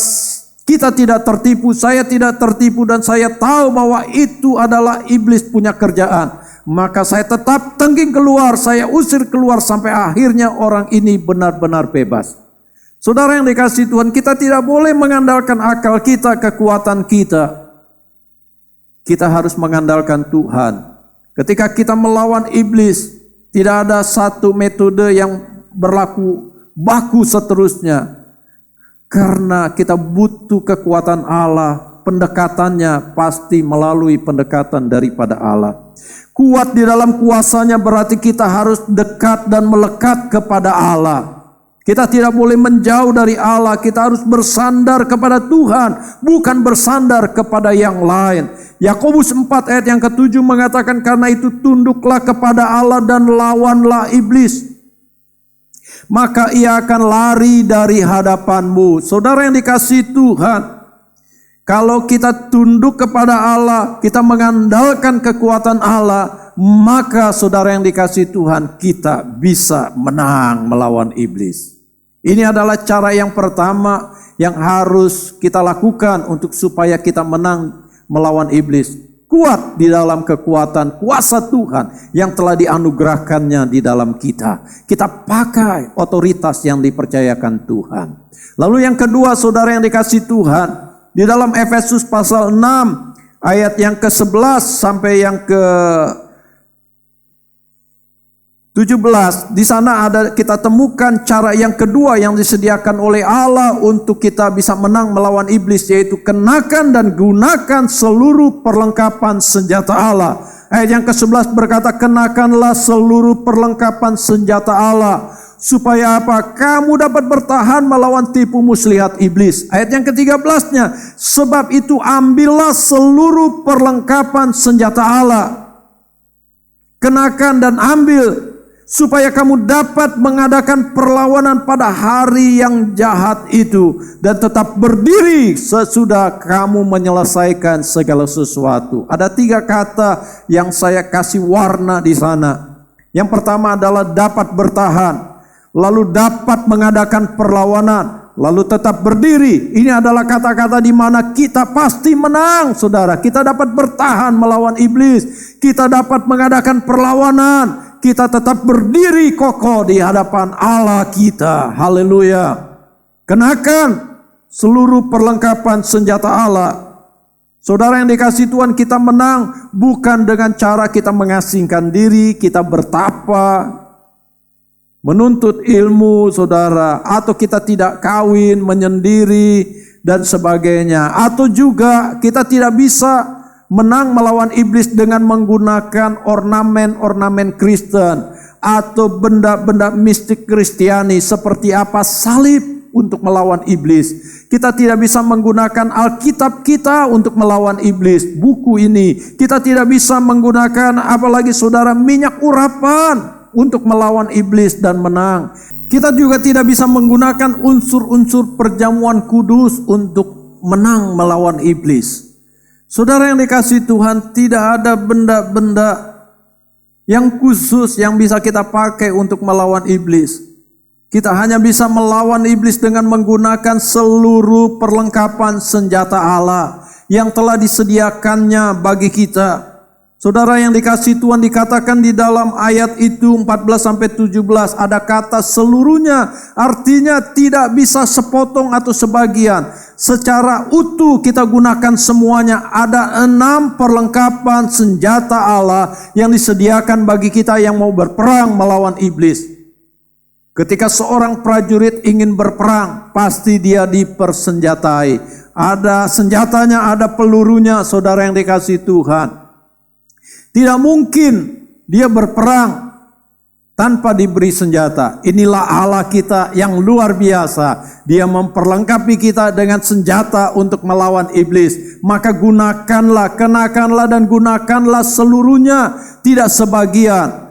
kita tidak tertipu, saya tidak tertipu, dan saya tahu bahwa itu adalah iblis punya kerjaan. Maka saya tetap tengging keluar, saya usir keluar sampai akhirnya orang ini benar-benar bebas. Saudara yang dikasihi Tuhan, kita tidak boleh mengandalkan akal kita, kekuatan kita. Kita harus mengandalkan Tuhan. Ketika kita melawan iblis, tidak ada satu metode yang berlaku baku seterusnya. Karena kita butuh kekuatan Allah, pendekatannya pasti melalui pendekatan daripada Allah. Kuat di dalam kuasanya berarti kita harus dekat dan melekat kepada Allah. Kita tidak boleh menjauh dari Allah, kita harus bersandar kepada Tuhan, bukan bersandar kepada yang lain. Yakobus 4 ayat yang ke-7 mengatakan, karena itu tunduklah kepada Allah dan lawanlah iblis, maka ia akan lari dari hadapanmu. Saudara yang dikasihi Tuhan, kalau kita tunduk kepada Allah, kita mengandalkan kekuatan Allah, maka saudara yang dikasihi Tuhan, kita bisa menang melawan iblis. Ini adalah cara yang pertama yang harus kita lakukan untuk supaya kita menang melawan iblis. Kuat di dalam kekuatan kuasa Tuhan yang telah dianugerahkannya di dalam kita. Kita pakai otoritas yang dipercayakan Tuhan. Lalu yang kedua, saudara yang dikasihi Tuhan, di dalam Efesus pasal 6 ayat yang ke-11 sampai yang ke-17, di sana ada kita temukan cara yang kedua yang disediakan oleh Allah untuk kita bisa menang melawan iblis, yaitu kenakan dan gunakan seluruh perlengkapan senjata Allah. Ayat yang ke-11 berkata, kenakanlah seluruh perlengkapan senjata Allah. Supaya apa? Kamu dapat bertahan melawan tipu muslihat iblis. Ayat yang ke-13-nya, sebab itu ambillah seluruh perlengkapan senjata Allah. Kenakan dan ambil, supaya kamu dapat mengadakan perlawanan pada hari yang jahat itu, dan tetap berdiri sesudah kamu menyelesaikan segala sesuatu. Ada 3 kata yang saya kasih warna di sana. Yang pertama adalah dapat bertahan. lalu dapat mengadakan perlawanan, lalu tetap berdiri. Ini adalah kata-kata di mana kita pasti menang, saudara. Kita dapat bertahan melawan iblis. Kita dapat mengadakan perlawanan. Kita tetap berdiri kokoh di hadapan Allah kita. Haleluya. Kenakan seluruh perlengkapan senjata Allah. Saudara yang dikasihi Tuhan, kita menang bukan dengan cara kita mengasingkan diri, kita bertapa, menuntut ilmu, saudara, atau kita tidak kawin, menyendiri, dan sebagainya. Atau juga kita tidak bisa menang melawan iblis dengan menggunakan ornamen-ornamen Kristen atau benda-benda mistik Kristiani seperti apa salib untuk melawan iblis. Kita tidak bisa menggunakan Alkitab kita untuk melawan iblis, buku ini. Kita tidak bisa menggunakan apalagi saudara minyak urapan untuk melawan iblis dan menang. Kita juga tidak bisa menggunakan unsur-unsur perjamuan kudus untuk menang melawan iblis. Saudara yang dikasihi Tuhan, tidak ada benda-benda yang khusus yang bisa kita pakai untuk melawan iblis. Kita hanya bisa melawan iblis dengan menggunakan seluruh perlengkapan senjata Allah yang telah disediakannya bagi kita. Saudara yang dikasihi Tuhan, dikatakan di dalam ayat itu 14-17 ada kata seluruhnya, artinya tidak bisa sepotong atau sebagian. Secara utuh kita gunakan semuanya. Ada 6 perlengkapan senjata Allah yang disediakan bagi kita yang mau berperang melawan iblis. Ketika seorang prajurit ingin berperang, pasti dia dipersenjatai. Ada senjatanya, ada pelurunya, saudara yang dikasihi Tuhan. Tidak mungkin dia berperang tanpa diberi senjata. Inilah Allah kita yang luar biasa. Dia memperlengkapi kita dengan senjata untuk melawan iblis. Maka gunakanlah, kenakanlah dan gunakanlah seluruhnya, tidak sebagian.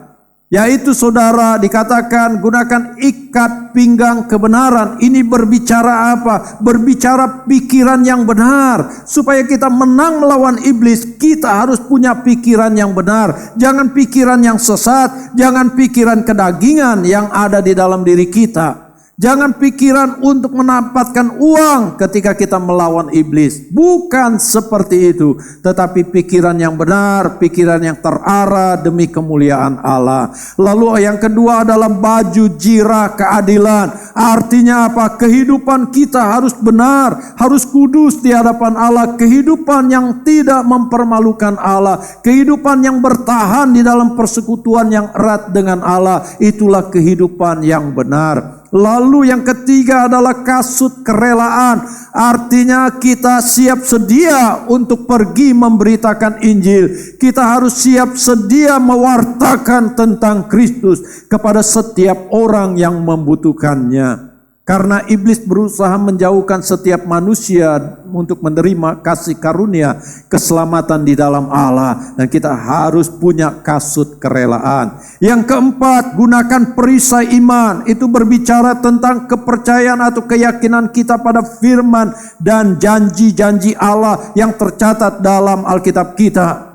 Yaitu saudara dikatakan gunakan ikat pinggang kebenaran. Ini berbicara apa? Berbicara pikiran yang benar. Supaya kita menang melawan iblis, kita harus punya pikiran yang benar. Jangan pikiran yang sesat, jangan pikiran kedagingan yang ada di dalam diri kita. Jangan pikiran untuk mendapatkan uang ketika kita melawan iblis. Bukan seperti itu. Tetapi pikiran yang benar, pikiran yang terarah demi kemuliaan Allah. Lalu yang kedua adalah baju jirah keadilan. Artinya apa? Kehidupan kita harus benar, harus kudus di hadapan Allah. Kehidupan yang tidak mempermalukan Allah. Kehidupan yang bertahan di dalam persekutuan yang erat dengan Allah. Itulah kehidupan yang benar. Lalu yang ketiga adalah kasut kerelaan. Artinya kita siap sedia untuk pergi memberitakan Injil. Kita harus siap sedia mewartakan tentang Kristus kepada setiap orang yang membutuhkannya. Karena iblis berusaha menjauhkan setiap manusia untuk menerima kasih karunia keselamatan di dalam Allah. Dan kita harus punya kasut kerelaan. Yang keempat, gunakan perisai iman. Itu berbicara tentang kepercayaan atau keyakinan kita pada firman dan janji-janji Allah yang tercatat dalam Alkitab kita.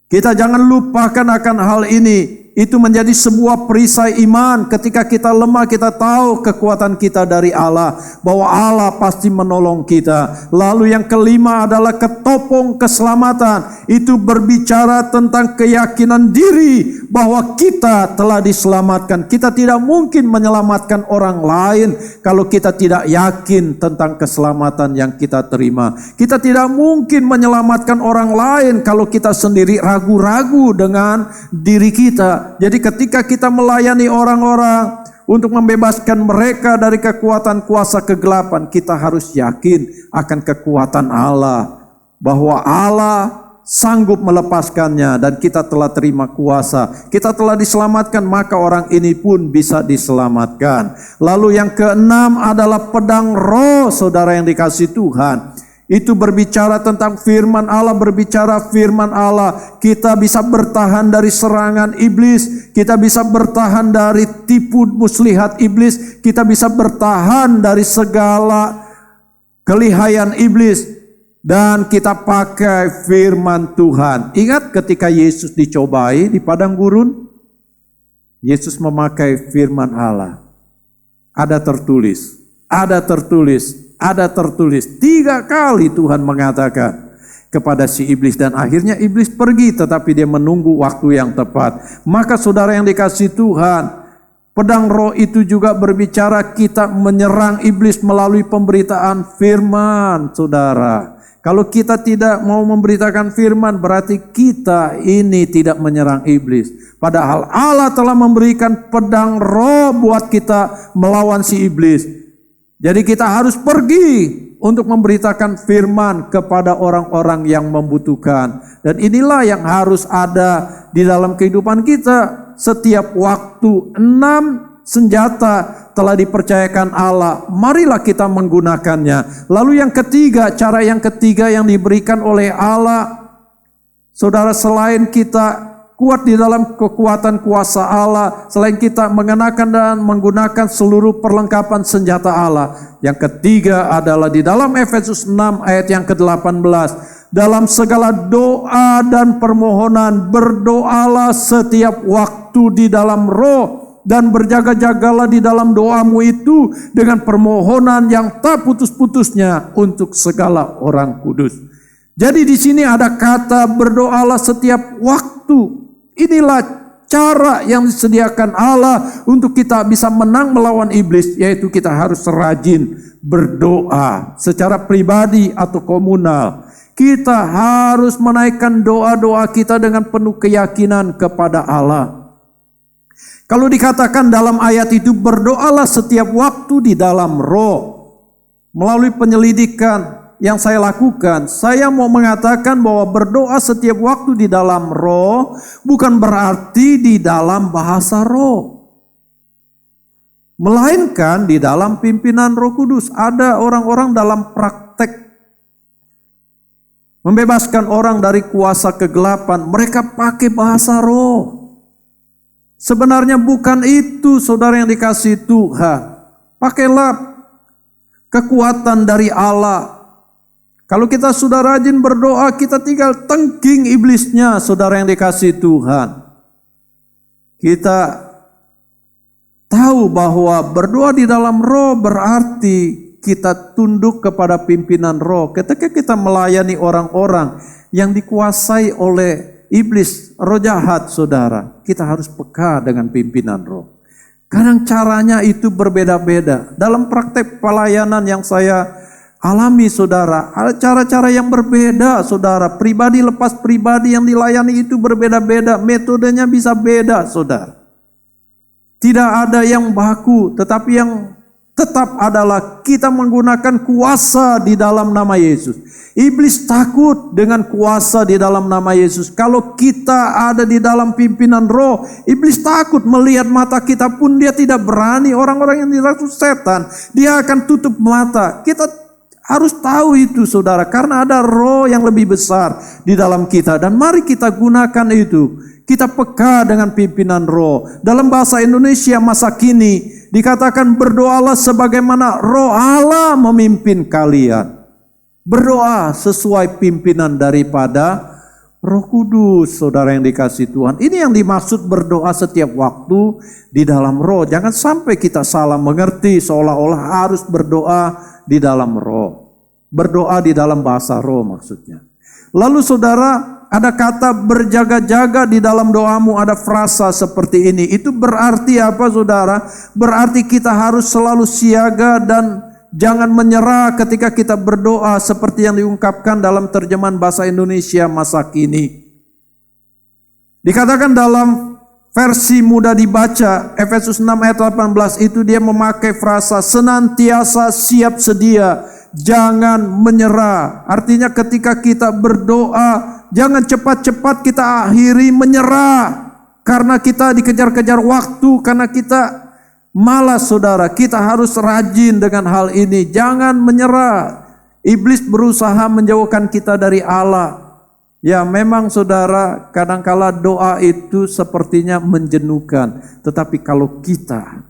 Kita jangan lupakan akan hal ini. Itu menjadi sebuah perisai iman. Ketika kita lemah, kita tahu kekuatan kita dari Allah, bahwa Allah pasti menolong kita. Lalu yang kelima adalah ketopong keselamatan. Itu berbicara tentang keyakinan diri bahwa kita telah diselamatkan. Kita tidak mungkin menyelamatkan orang lain kalau kita tidak yakin tentang keselamatan yang kita terima. Kita tidak mungkin menyelamatkan orang lain kalau kita sendiri ragu-ragu dengan diri kita. Jadi ketika kita melayani orang-orang untuk membebaskan mereka dari kekuatan kuasa kegelapan, kita harus yakin akan kekuatan Allah, bahwa Allah sanggup melepaskannya dan kita telah terima kuasa. Kita telah diselamatkan, maka orang ini pun bisa diselamatkan. Lalu yang keenam adalah pedang roh, saudara yang dikasihi Tuhan. Itu berbicara tentang firman Allah, berbicara firman Allah. Kita bisa bertahan dari serangan iblis. Kita bisa bertahan dari tipu muslihat iblis. Kita bisa bertahan dari segala kelihayan iblis. Dan kita pakai firman Tuhan. Ingat ketika Yesus dicobai di padang gurun? Yesus memakai firman Allah. ada tertulis, ada tertulis, ada tertulis. 3 kali Tuhan mengatakan kepada si iblis, dan akhirnya iblis pergi, tetapi dia menunggu waktu yang tepat. Maka saudara yang dikasihi Tuhan, pedang roh itu juga berbicara kita menyerang iblis melalui pemberitaan firman, saudara. Kalau kita tidak mau memberitakan firman, berarti kita ini tidak menyerang iblis. Padahal Allah telah memberikan pedang roh buat kita melawan si iblis. Jadi kita harus pergi untuk memberitakan firman kepada orang-orang yang membutuhkan. Dan inilah yang harus ada di dalam kehidupan kita. Setiap waktu 6 senjata telah dipercayakan Allah. Marilah kita menggunakannya. Lalu yang ketiga, cara yang ketiga yang diberikan oleh Allah. Saudara, selain kita kuat di dalam kekuatan kuasa Allah, selain kita mengenakan dan menggunakan seluruh perlengkapan senjata Allah, yang ketiga adalah di dalam Efesus 6 ayat yang ke-18, dalam segala doa dan permohonan berdoalah setiap waktu di dalam roh, dan berjaga-jagalah di dalam doamu itu dengan permohonan yang tak putus-putusnya untuk segala orang kudus. Jadi di sini ada kata berdoalah setiap waktu. Inilah cara yang disediakan Allah untuk kita bisa menang melawan iblis, yaitu kita harus rajin berdoa secara pribadi atau komunal. Kita harus menaikkan doa-doa kita dengan penuh keyakinan kepada Allah. Kalau dikatakan dalam ayat itu berdoalah setiap waktu di dalam roh, melalui penyelidikan yang saya lakukan, saya mau mengatakan bahwa berdoa setiap waktu di dalam roh bukan berarti di dalam bahasa roh, melainkan di dalam pimpinan Roh Kudus. Ada orang-orang dalam praktek membebaskan orang dari kuasa kegelapan, mereka pakai bahasa roh. Sebenarnya bukan itu, saudara yang dikasihi Tuhan. Pakailah kekuatan dari Allah. Kalau kita sudah rajin berdoa, kita tinggal tengking iblisnya, saudara yang dikasihi Tuhan. Kita tahu bahwa berdoa di dalam roh berarti kita tunduk kepada pimpinan roh. Ketika kita melayani orang-orang yang dikuasai oleh iblis, roh jahat, saudara, kita harus peka dengan pimpinan roh. Kadang caranya itu berbeda-beda. Dalam praktek pelayanan yang saya alami, saudara, ada cara-cara yang berbeda, saudara. Pribadi lepas pribadi yang dilayani itu berbeda-beda. Metodenya bisa beda, saudara. Tidak ada yang baku, tetapi yang tetap adalah kita menggunakan kuasa di dalam nama Yesus. Iblis takut dengan kuasa di dalam nama Yesus. Kalau kita ada di dalam pimpinan roh, iblis takut melihat mata kita pun dia tidak berani. Orang-orang yang dirasuk setan, dia akan tutup mata. Kita harus tahu itu, saudara, karena ada roh yang lebih besar di dalam kita. Dan mari kita gunakan itu. Kita peka dengan pimpinan roh. Dalam bahasa Indonesia masa kini dikatakan berdoalah sebagaimana roh Allah memimpin kalian. Berdoa sesuai pimpinan daripada Roh Kudus, saudara yang dikasihi Tuhan. Ini yang dimaksud berdoa setiap waktu di dalam roh. Jangan sampai kita salah mengerti seolah-olah harus berdoa di dalam roh. Berdoa di dalam bahasa roh maksudnya. Lalu saudara, ada kata berjaga-jaga di dalam doamu, ada frasa seperti ini. Itu berarti apa, saudara? Berarti kita harus selalu siaga dan jangan menyerah ketika kita berdoa, seperti yang diungkapkan dalam terjemahan bahasa Indonesia masa kini. Dikatakan dalam versi mudah dibaca, Efesus 6 ayat 18 itu dia memakai frasa senantiasa siap sedia, jangan menyerah. Artinya ketika kita berdoa, jangan cepat-cepat kita akhiri menyerah. Karena kita dikejar-kejar waktu, karena kita malas, saudara. Kita harus rajin dengan hal ini. Jangan menyerah. Iblis berusaha menjauhkan kita dari Allah. Ya memang, saudara, kadangkala doa itu sepertinya menjenuhkan. Tetapi kalau kita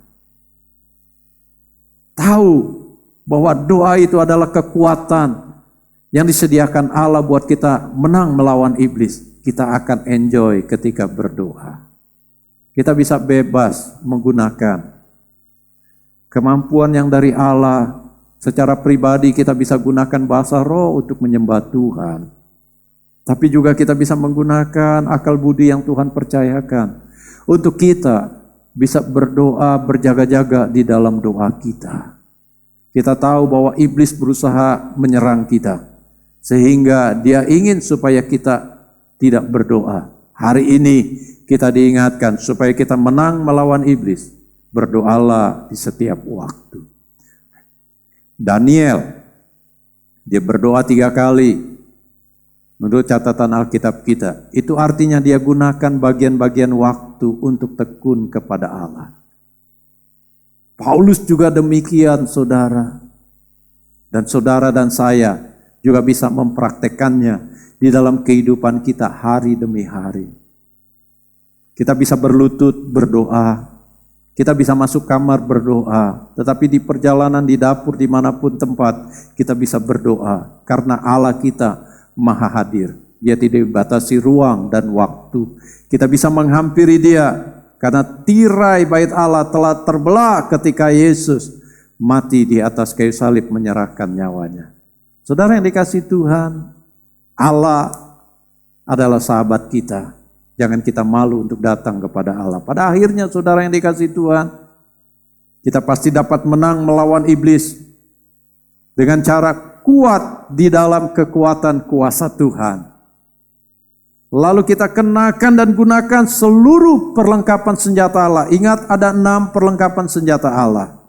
tahu bahwa doa itu adalah kekuatan yang disediakan Allah buat kita menang melawan iblis, kita akan enjoy ketika berdoa. Kita bisa bebas menggunakan kemampuan yang dari Allah. Secara pribadi kita bisa gunakan bahasa roh untuk menyembah Tuhan. Tapi juga kita bisa menggunakan akal budi yang Tuhan percayakan untuk kita bisa berdoa, berjaga-jaga di dalam doa kita. Kita tahu bahwa iblis berusaha menyerang kita, sehingga dia ingin supaya kita tidak berdoa. Hari ini kita diingatkan supaya kita menang melawan iblis. Berdoalah di setiap waktu. Daniel, dia berdoa 3 kali. Menurut catatan Alkitab kita, itu artinya dia gunakan bagian-bagian waktu untuk tekun kepada Allah. Paulus juga demikian, saudara. Dan saudara dan saya juga bisa mempraktekannya di dalam kehidupan kita hari demi hari. Kita bisa berlutut berdoa, kita bisa masuk kamar berdoa, tetapi di perjalanan, di dapur, dimanapun tempat, kita bisa berdoa. Karena Allah kita Maha hadir. Dia tidak dibatasi ruang dan waktu. Kita bisa menghampiri Dia karena tirai bait Allah telah terbelah ketika Yesus mati di atas kayu salib menyerahkan nyawanya. Saudara yang dikasihi Tuhan, Allah adalah sahabat kita. Jangan kita malu untuk datang kepada Allah. Pada akhirnya saudara yang dikasihi Tuhan, kita pasti dapat menang melawan iblis dengan cara kuat di dalam kekuatan kuasa Tuhan. Lalu kita kenakan dan gunakan seluruh perlengkapan senjata Allah. Ingat, ada 6 perlengkapan senjata Allah.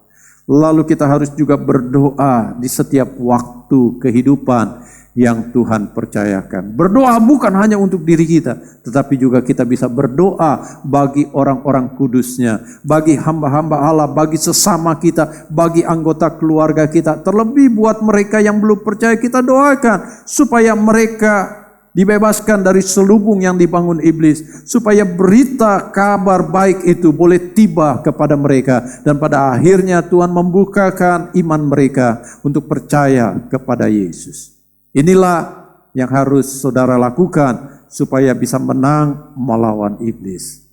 Lalu kita harus juga berdoa di setiap waktu kehidupan yang Tuhan percayakan. Berdoa bukan hanya untuk diri kita, tetapi juga kita bisa berdoa bagi orang-orang kudusnya, bagi hamba-hamba Allah, bagi sesama kita, bagi anggota keluarga kita. Terlebih buat mereka yang belum percaya, kita doakan supaya mereka dibebaskan dari selubung yang dibangun iblis, supaya berita kabar baik itu boleh tiba kepada mereka, dan pada akhirnya Tuhan membukakan iman mereka untuk percaya kepada Yesus. Inilah yang harus saudara lakukan supaya bisa menang melawan iblis.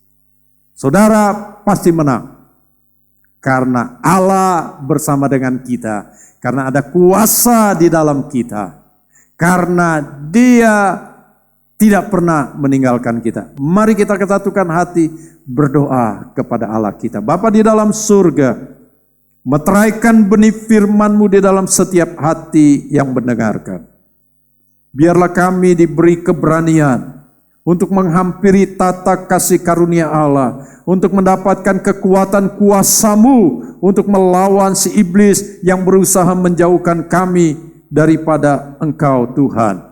Saudara pasti menang karena Allah bersama dengan kita, karena ada kuasa di dalam kita, karena Dia tidak pernah meninggalkan kita. Mari kita kesatukan hati berdoa kepada Allah kita. Bapa di dalam surga, meteraikan benih firman-Mu di dalam setiap hati yang mendengarkan. Biarlah kami diberi keberanian untuk menghampiri tata kasih karunia Allah, untuk mendapatkan kekuatan kuasa-Mu untuk melawan si iblis yang berusaha menjauhkan kami daripada Engkau Tuhan.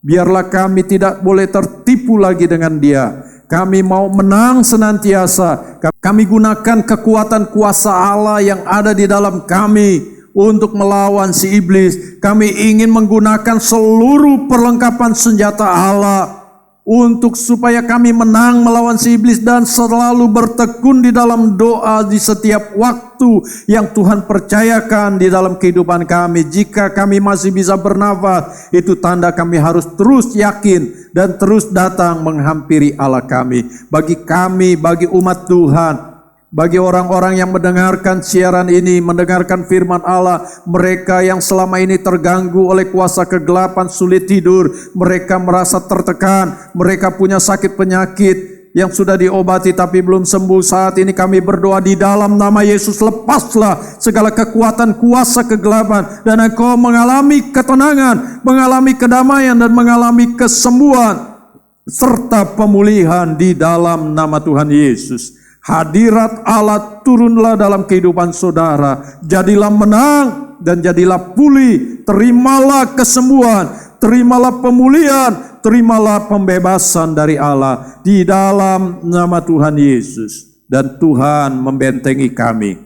Biarlah kami tidak boleh tertipu lagi dengan dia. Kami mau menang senantiasa. Kami gunakan kekuatan kuasa Allah yang ada di dalam kami untuk melawan si iblis. Kami ingin menggunakan seluruh perlengkapan senjata Allah untuk supaya kami menang melawan si iblis dan selalu bertekun di dalam doa di setiap waktu yang Tuhan percayakan di dalam kehidupan kami. Jika kami masih bisa bernafas, itu tanda kami harus terus yakin dan terus datang menghampiri Allah kami. Bagi kami, bagi umat Tuhan, bagi orang-orang yang mendengarkan siaran ini, mendengarkan firman Allah, mereka yang selama ini terganggu oleh kuasa kegelapan, sulit tidur, mereka merasa tertekan, mereka punya sakit penyakit yang sudah diobati tapi belum sembuh. Saat ini kami berdoa di dalam nama Yesus, lepaslah segala kekuatan kuasa kegelapan dan engkau mengalami ketenangan, mengalami kedamaian dan mengalami kesembuhan serta pemulihan di dalam nama Tuhan Yesus. Hadirat Allah turunlah dalam kehidupan saudara. Jadilah menang dan jadilah pulih. Terimalah kesembuhan, terimalah pemulihan, terimalah pembebasan dari Allah di dalam nama Tuhan Yesus. Dan Tuhan membentengi kami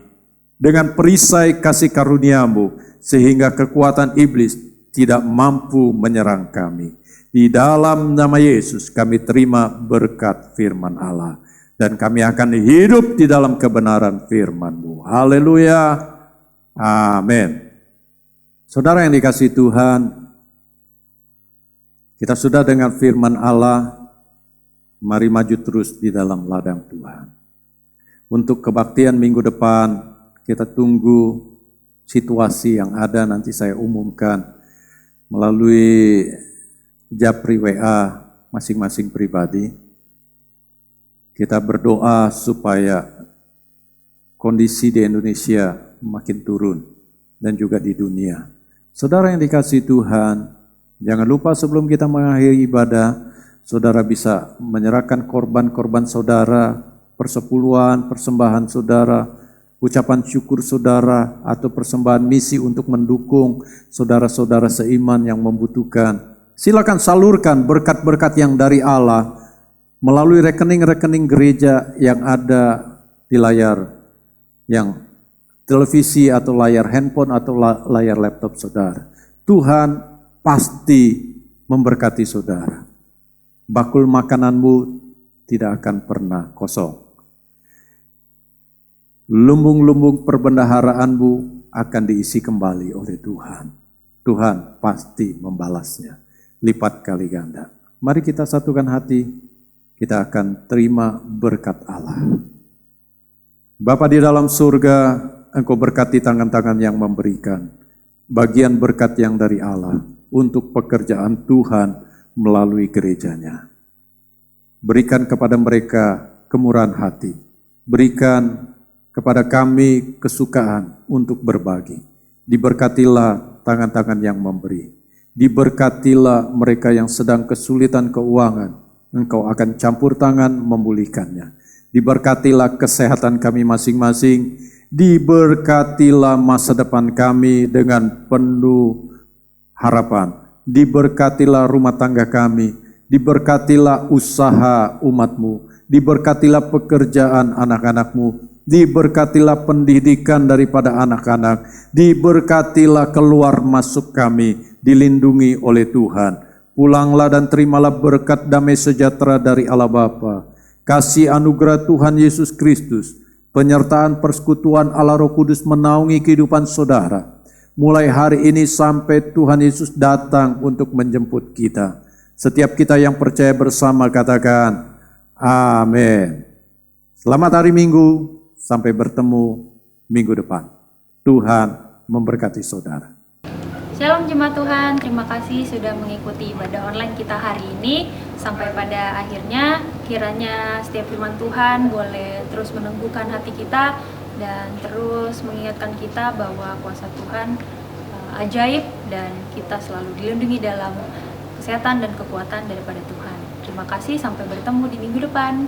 dengan perisai kasih karunia-Mu, sehingga kekuatan iblis tidak mampu menyerang kami. Di dalam nama Yesus kami terima berkat firman Allah. Dan kami akan hidup di dalam kebenaran firman-Mu. Haleluya. Amin. Saudara yang dikasihi Tuhan, kita sudah dengar firman Allah. Mari maju terus di dalam ladang Tuhan. Untuk kebaktian minggu depan, kita tunggu situasi yang ada, nanti saya umumkan melalui Japri WA masing-masing pribadi. Kita berdoa supaya kondisi di Indonesia makin turun dan juga di dunia. Saudara yang dikasihi Tuhan, jangan lupa sebelum kita mengakhiri ibadah, saudara bisa menyerahkan korban-korban saudara, persepuluhan, persembahan saudara, ucapan syukur saudara, atau persembahan misi untuk mendukung saudara-saudara seiman yang membutuhkan. Silakan salurkan berkat-berkat yang dari Allah melalui rekening-rekening gereja yang ada di layar yang televisi atau layar handphone atau layar laptop saudara. Tuhan pasti memberkati saudara. Bakul makananmu tidak akan pernah kosong. Lumbung-lumbung perbendaharaanmu akan diisi kembali oleh Tuhan. Tuhan pasti membalasnya lipat kali ganda. Mari kita satukan hati, kita akan terima berkat Allah. Bapa di dalam surga, Engkau berkati tangan-tangan yang memberikan bagian berkat yang dari Allah untuk pekerjaan Tuhan melalui gerejanya. Berikan kepada mereka kemurahan hati. Berikan kepada kami kesukaan untuk berbagi. Diberkatilah tangan-tangan yang memberi. Diberkatilah mereka yang sedang kesulitan keuangan. Engkau akan campur tangan memulihkannya. Diberkatilah kesehatan kami masing-masing. Diberkatilah masa depan kami dengan penuh harapan. Diberkatilah rumah tangga kami. Diberkatilah usaha umat-Mu. Diberkatilah pekerjaan anak-anak-Mu. Diberkatilah pendidikan daripada anak-anak. Diberkatilah keluar masuk kami. Dilindungi oleh Tuhan. Pulanglah dan terimalah berkat damai sejahtera dari Allah Bapa. Kasih anugerah Tuhan Yesus Kristus. Penyertaan persekutuan Allah Roh Kudus menaungi kehidupan saudara. Mulai hari ini sampai Tuhan Yesus datang untuk menjemput kita. Setiap kita yang percaya bersama katakan, amin. Selamat hari Minggu, sampai bertemu minggu depan. Tuhan memberkati saudara. Shalom jemaat Tuhan, terima kasih sudah mengikuti ibadah online kita hari ini. Sampai pada akhirnya, kiranya setiap firman Tuhan boleh terus meneguhkan hati kita dan terus mengingatkan kita bahwa kuasa Tuhan ajaib dan kita selalu dilindungi dalam kesehatan dan kekuatan daripada Tuhan. Terima kasih, sampai bertemu di minggu depan.